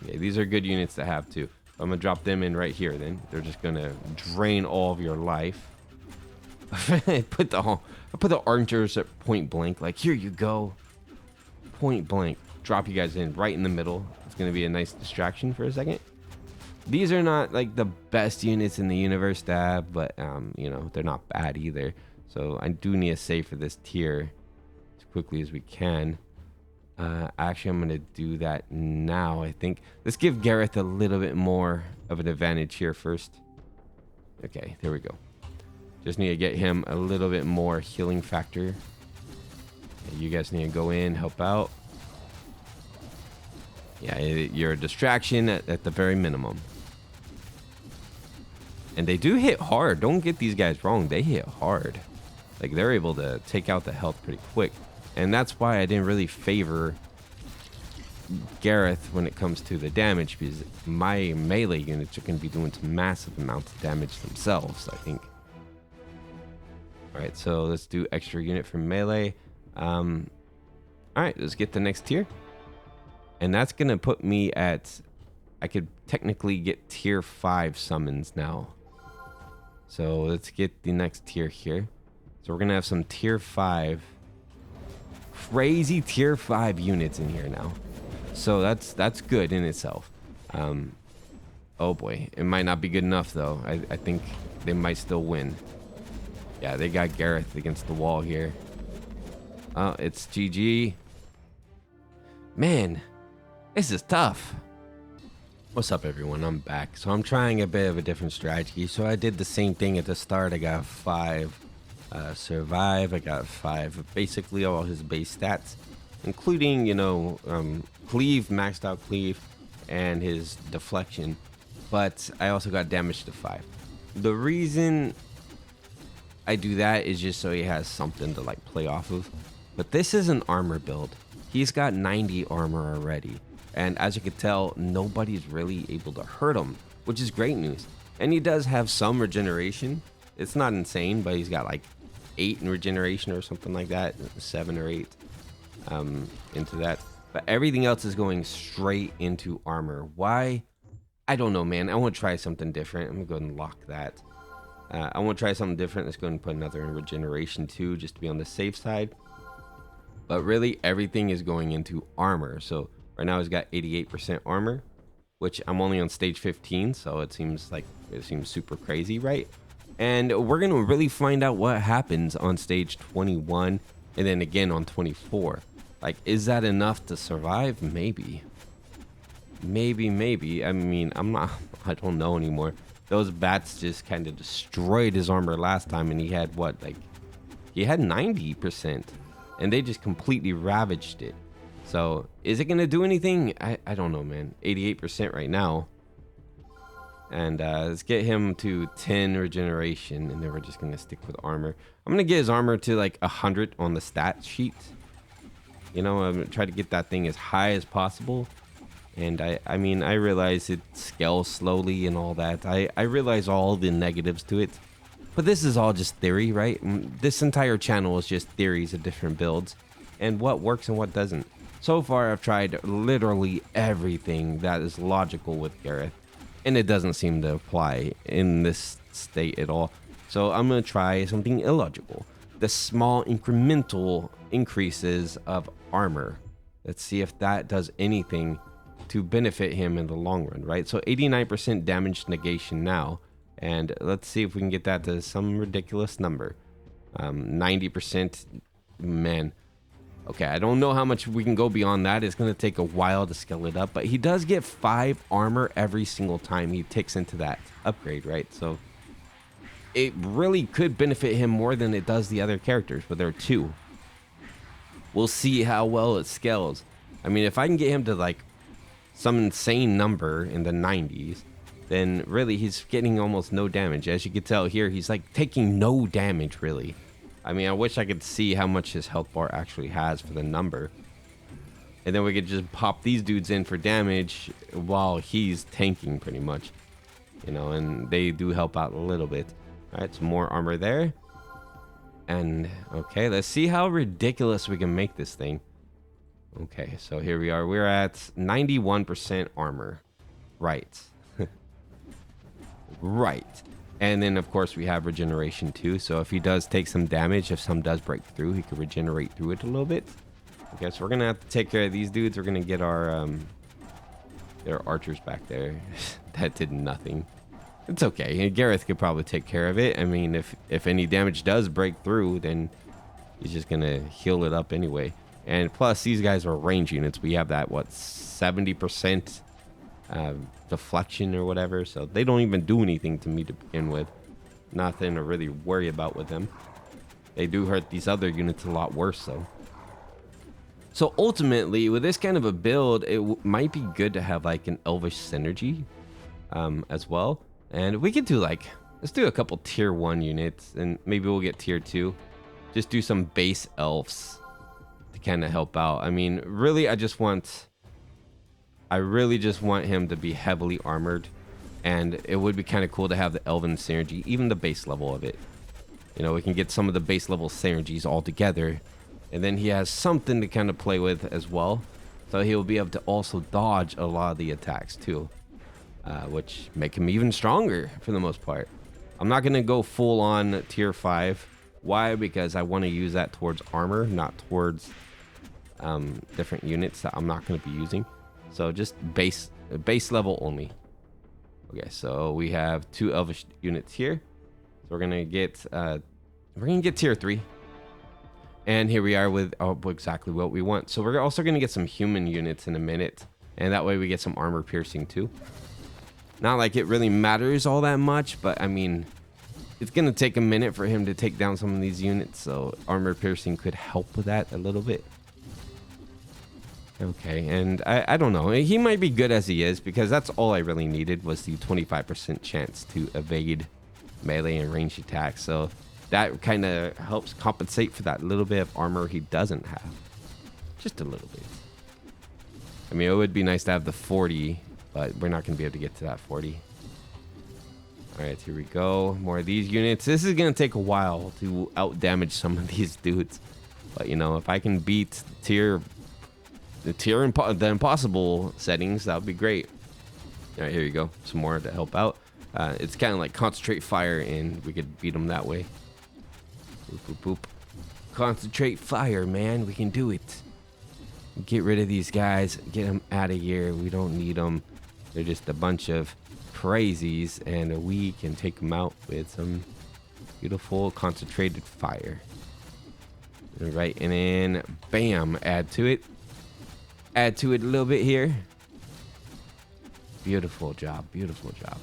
Yeah, these are good units to have too. I'm gonna drop them in right here then. They're just gonna drain all of your life. I put the archers at point blank. Like, here you go. Point blank. Drop you guys in right in the middle. It's gonna be a nice distraction for a second. These are not like the best units in the universe to have, but you know, they're not bad either. So I do need to save for this tier as quickly as we can. Actually, I'm going to do that now, I think. Let's give Gareth a little bit more of an advantage here first. Okay, there we go. Just need to get him a little bit more healing factor. Okay, you guys need to go in, help out. Yeah, you're a distraction at the very minimum. And they do hit hard. Don't get these guys wrong. They hit hard. Like, they're able to take out the health pretty quick. And that's why I didn't really favor Gareth when it comes to the damage, because my melee units are going to be doing some massive amounts of damage themselves, I think. Alright, so let's do extra unit for melee. Alright, let's get the next tier. And that's going to put me at... I could technically get tier 5 summons now. So let's get the next tier here. So we're going to have some tier 5... crazy tier 5 units in here now. So that's good in itself. Oh boy, it might not be good enough though. I think they might still win. Yeah, they got Gareth against the wall here. Oh, it's GG. Man, this is tough. What's up, everyone? I'm back. So I'm trying a bit of a different strategy. So I did the same thing at the start. I got 5 survive. I got 5 basically all his base stats, including, you know, Cleave, maxed out Cleave, and his deflection. But I also got damage to 5. The reason I do that is just so he has something to like play off of. But this is an armor build. He's got 90 armor already. And as you can tell, nobody's really able to hurt him, which is great news. And he does have some regeneration. It's not insane, but he's got like 8 in regeneration or something like that, 7 or 8 into that. But everything else is going straight into armor. Why? I don't know, man. I want to try something different. I'm gonna go ahead and lock that. I want to try something different. Let's go ahead and put another in regeneration too, just to be on the safe side. But really, everything is going into armor. So right now he's got 88% armor, which I'm only on stage 15, so it seems super crazy, right? And we're gonna really find out what happens on stage 21 and then again on 24. Like, is that enough to survive? Maybe. I mean, I don't know anymore. Those bats just kind of destroyed his armor last time, and he had what, like, he had 90%, and they just completely ravaged it. So is it gonna do anything? I don't know, man. 88% right now. And let's get him to 10 regeneration, and then we're just gonna stick with armor. I'm gonna get his armor to like 100 on the stat sheet. You know, I'm gonna try to get that thing as high as possible. And I mean, I realize it scales slowly and all that. I realize all the negatives to it, but this is all just theory, right? This entire channel is just theories of different builds and what works and what doesn't. So far, I've tried literally everything that is logical with Gareth, and it doesn't seem to apply in this state at all. So I'm gonna try something illogical. The small incremental increases of armor. Let's see if that does anything to benefit him in the long run, right? So 89% damage negation now, and let's see if we can get that to some ridiculous number. 90%, man. Okay, I don't know how much we can go beyond that. It's going to take a while to scale it up, but he does get 5 armor every single time he ticks into that upgrade, right? So it really could benefit him more than it does the other characters, but there are 2. We'll see how well it scales. I mean, if I can get him to like some insane number in the 90s, then really he's getting almost no damage. As you can tell here, he's like taking no damage, really. I mean, I wish I could see how much his health bar actually has for the number. And then we could just pop these dudes in for damage while he's tanking pretty much. You know, and they do help out a little bit. All right, some more armor there. And, okay, let's see how ridiculous we can make this thing. Okay, so here we are. We're at 91% armor. Right. Right. And then, of course, we have regeneration too. So if he does take some damage, if some does break through, he could regenerate through it a little bit. Okay, so we're going to have to take care of these dudes. We're going to get our their archers back there. That did nothing. It's okay. Gareth could probably take care of it. I mean, if any damage does break through, then he's just going to heal it up anyway. And plus, these guys are range units. We have that, what, 70% deflection or whatever. So they don't even do anything to me to begin with. Nothing to really worry about with them. They do hurt these other units a lot worse, though. So ultimately, with this kind of a build, it might be good to have like an elvish synergy as well. And we could do like, let's do a couple tier 1 units, and maybe we'll get tier 2. Just do some base elves to kind of help out. I mean, really, I really just want him to be heavily armored, and it would be kind of cool to have the elven synergy, even the base level of it. You know, we can get some of the base level synergies all together, and then he has something to kind of play with as well. So he'll be able to also dodge a lot of the attacks too, which make him even stronger for the most part. I'm not going to go full on tier 5. Why? Because I want to use that towards armor, not towards different units that I'm not going to be using. So just base level only. Okay, so we have 2 elvish units here. So we're gonna get tier 3. And here we are with exactly what we want. So we're also gonna get some human units in a minute, and that way we get some armor piercing too. Not like it really matters all that much, but I mean, it's gonna take a minute for him to take down some of these units, so armor piercing could help with that a little bit. Okay, and I don't know. He might be good as he is, because that's all I really needed was the 25% chance to evade melee and ranged attacks. So that kind of helps compensate for that little bit of armor he doesn't have. Just a little bit. I mean, it would be nice to have the 40, but we're not going to be able to get to that 40. All right, here we go. More of these units. This is gonna take a while to out damage some of these dudes, but you know, if I can beat the impossible settings, that would be great. All right, here you go. Some more to help out. It's kind of like concentrate fire, and we could beat them that way. Boop, boop, boop. Concentrate fire, man. We can do it. Get rid of these guys. Get them out of here. We don't need them. They're just a bunch of crazies, and we can take them out with some beautiful concentrated fire. All right, and then bam, add to it. Add to it a little bit here. Beautiful job. Beautiful job.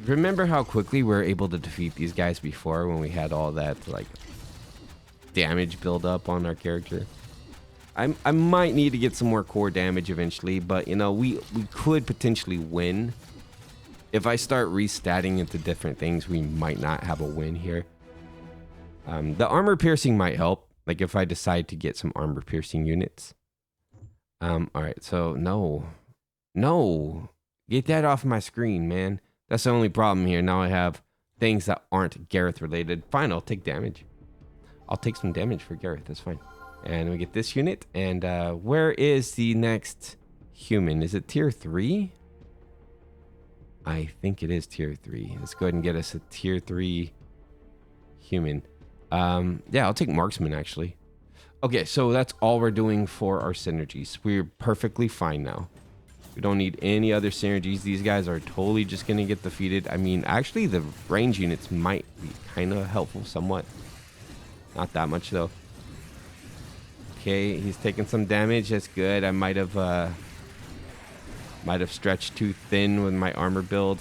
Remember how quickly we were able to defeat these guys before when we had all that like damage build up on our character? I might need to get some more core damage eventually, but you know, we could potentially win. If I start restatting into different things, we might not have a win here. The armor piercing might help, like if I decide to get some armor piercing units. All right, so no, get that off my screen, man. That's the only problem here. Now I have things that aren't Gareth related. Fine, I'll take damage. I'll take some damage for Gareth, that's fine. And we get this unit, and where is the next human? Is it tier 3? I think it is tier 3. Let's go ahead and get us a tier 3 human. Yeah, I'll take marksman actually. Okay, so that's all we're doing for our synergies. We're perfectly fine now. We don't need any other synergies. These guys are totally just gonna get defeated. I mean, actually the range units might be kind of helpful somewhat. Not that much though. Okay, he's taking some damage. That's good. I might have stretched too thin with my armor build.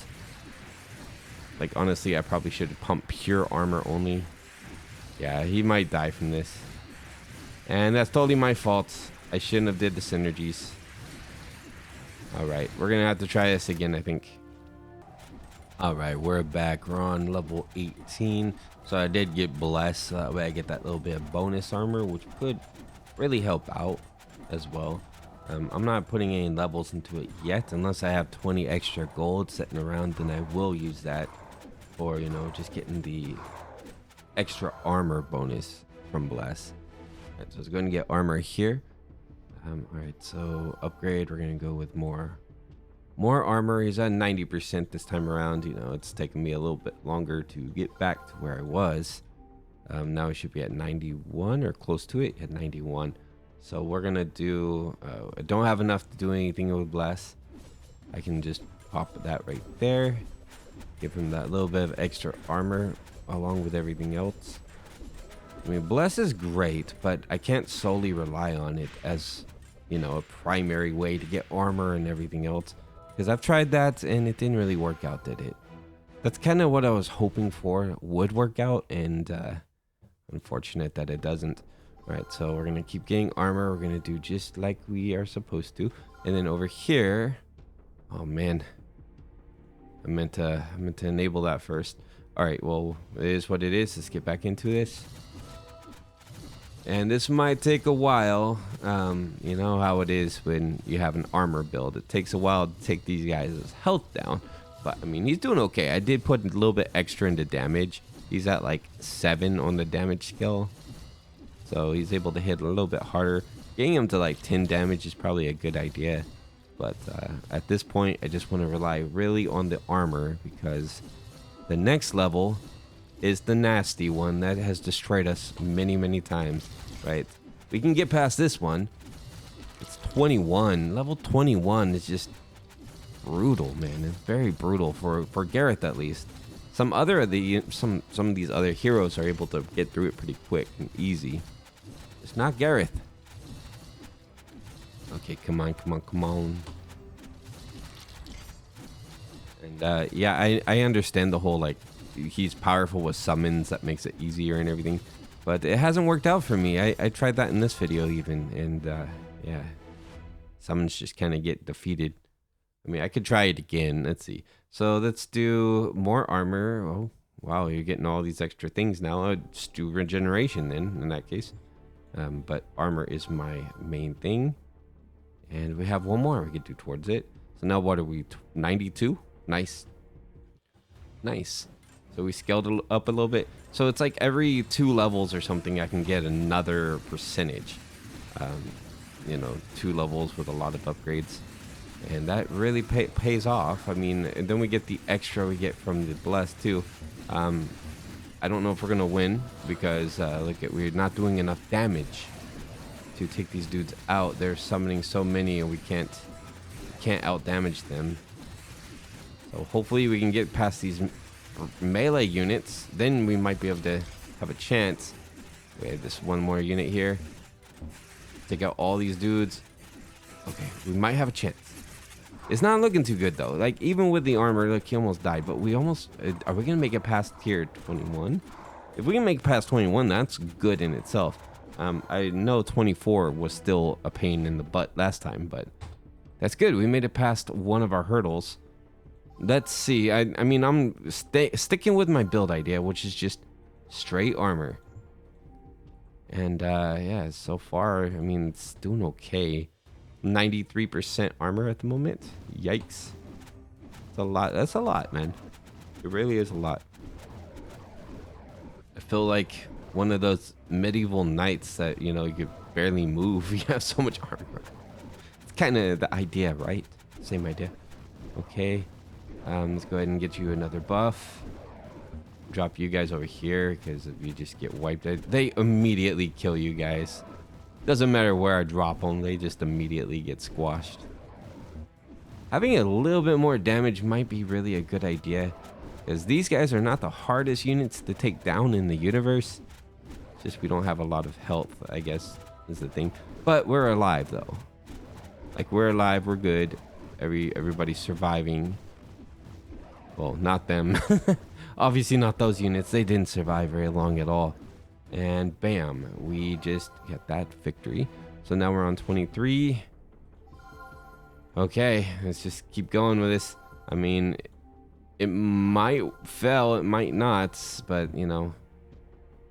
Like honestly, I probably should have pumped pure armor only. Yeah, he might die from this. And that's totally my fault. I shouldn't have did the synergies. All right, we're gonna have to try this again, I think. All right, we're back. We're on level 18. So I did get blessed. So that way I get that little bit of bonus armor, which could really help out as well. I'm not putting any levels into it yet, unless I have 20 extra gold sitting around. Then I will use that for, you know, just getting the extra armor bonus from bless. All right, so I was going to get armor here. All right, so upgrade. We're gonna go with more armor. He's at 90% this time around. You know, it's taken me a little bit longer to get back to where I was. Now we should be at 91 or close to it. At 91. So we're gonna do. I don't have enough to do anything with bless. I can just pop that right there. Give him that little bit of extra armor along with everything else. I mean, bless is great, but I can't solely rely on it as, you know, a primary way to get armor and everything else, because I've tried that and it didn't really work out, did it? That's kind of what I was hoping for would work out, and unfortunate that it doesn't. All right, so we're gonna keep getting armor. We're gonna do just like we are supposed to, and then over here, oh man, I meant to enable that first. All right, well, it is what it is. Let's get back into this. And this might take a while. You know how it is when you have an armor build. It takes a while to take these guys' health down. But, I mean, he's doing okay. I did put a little bit extra into damage. He's at like 7 on the damage scale. So he's able to hit a little bit harder. Getting him to like 10 damage is probably a good idea. But at this point, I just want to rely really on the armor, because the next level is the nasty one that has destroyed us many, many times, right? We can get past this one. It's 21. Level 21 is just brutal, man. It's very brutal for Gareth, at least. Some of these other heroes are able to get through it pretty quick and easy. It's not Gareth. Okay, come on. And yeah, I understand the whole like he's powerful with summons that makes it easier and everything, but it hasn't worked out for me. I tried that in this video even, and yeah, summons just kind of get defeated. I mean, I could try it again. Let's see. So let's do more armor. Oh wow, you're getting all these extra things now. Let's do regeneration then in that case. But armor is my main thing, and we have one more we could do towards it. So now what are we? 92. Nice. Nice. So we scaled it up a little bit. So it's like every 2 levels or something, I can get another percentage. Um, you know, 2 levels with a lot of upgrades. And that really pays off. I mean, and then we get the extra we get from the bless too. I don't know if we're going to win because look at, we're not doing enough damage to take these dudes out. They're summoning so many and we can't out damage them. So hopefully we can get past these melee units, then we might be able to have a chance. We have this one more unit here. Take out all these dudes. Okay, we might have a chance. It's not looking too good though. Like even with the armor, look, he almost died, but we almost are we gonna make it past tier 21? If we can make it past 21, that's good in itself. I know 24 was still a pain in the butt last time, but that's good. We made it past one of our hurdles. Let's see. I mean, I'm sticking with my build idea, which is just straight armor. And yeah, so far, I mean, it's doing okay. 93% armor at the moment. Yikes. It's a lot. That's a lot, man. It really is a lot. I feel like one of those medieval knights that, you know, you could barely move. You have so much armor. It's kind of the idea, right? Same idea. Okay. Let's go ahead and get you another buff. Drop you guys over here because if you just get wiped out, they immediately kill you guys. Doesn't matter where I drop them, they just immediately get squashed. Having a little bit more damage might be really a good idea because these guys are not the hardest units to take down in the universe. It's just we don't have a lot of health, I guess, is the thing. But we're alive though. Like we're alive, we're good. Everybody's surviving. Well, not them. Obviously not those units. They didn't survive very long at all. And bam, we just get that victory. So now we're on 23. Okay, let's just keep going with this. I mean, it might fail, it might not, but you know.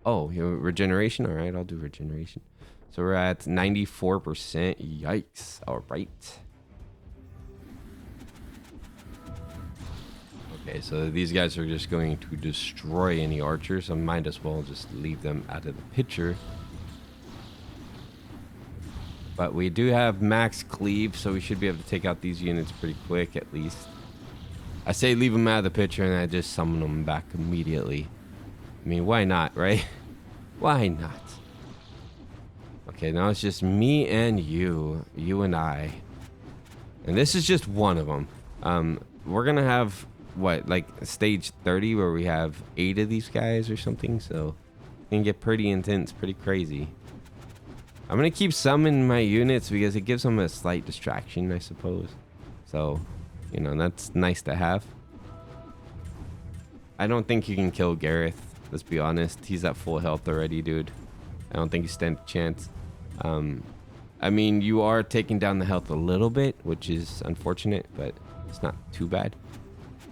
Oh, regeneration. All right, I'll do regeneration. So we're at 94%. Yikes. All right. Okay, so these guys are just going to destroy any archers. I might as well just leave them out of the picture. But we do have max cleave, so we should be able to take out these units pretty quick at least. I say leave them out of the picture and I just summon them back immediately. I mean, why not, right? Why not? Okay, now it's just me and you and I. And this is just one of them. We're going to have... what, like stage 30 where we have 8 of these guys or something, so it can get pretty intense, pretty crazy. I'm gonna keep summoning my units because it gives them a slight distraction, I suppose. So, you know, that's nice to have. I don't think you can kill Gareth, let's be honest. He's at full health already, dude. I don't think you stand a chance. I mean, you are taking down the health a little bit, which is unfortunate, but it's not too bad.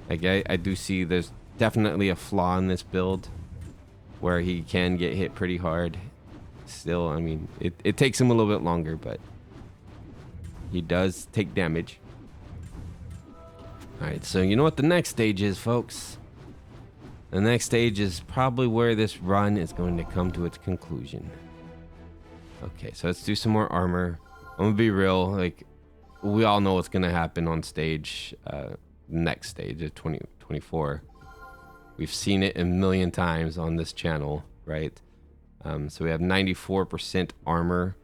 Like I do see there's definitely a flaw in this build where he can get hit pretty hard. Still, I mean, it takes him a little bit longer, but he does take damage. All right, so you know what the next stage is, folks? The next stage is probably where this run is going to come to its conclusion. Okay, so let's do some more armor. I'm gonna be real, like we all know what's gonna happen on stage. Next stage of 2024. We've seen it a million times on this channel, right? So we have 94% armor.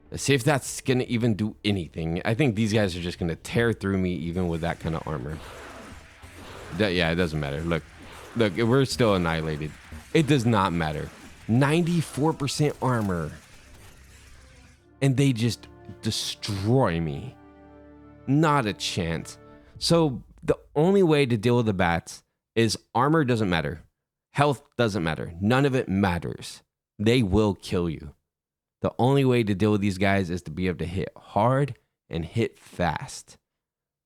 Let's see if that's gonna even do anything. I think these guys are just gonna tear through me even with that kind of armor. Yeah, it doesn't matter. Look, we're still annihilated. It does not matter. 94% armor. And they just destroy me. Not a chance. So the only way to deal with the bats is armor doesn't matter. Health doesn't matter. None of it matters. They will kill you. The only way to deal with these guys is to be able to hit hard and hit fast.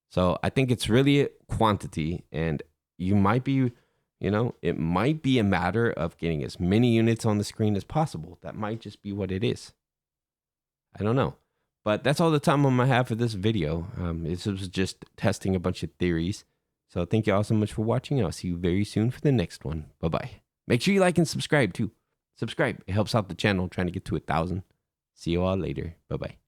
So I think it's really a quantity, and you might be, you know, it might be a matter of getting as many units on the screen as possible. That might just be what it is. I don't know. But that's all the time I'm going to have for this video. This was just testing a bunch of theories, So thank you all so much for watching. I'll see you very soon for the next one. Bye-bye. Make sure you like and subscribe too. Subscribe. It helps out the channel trying to get to 1,000. See you all later. Bye-bye.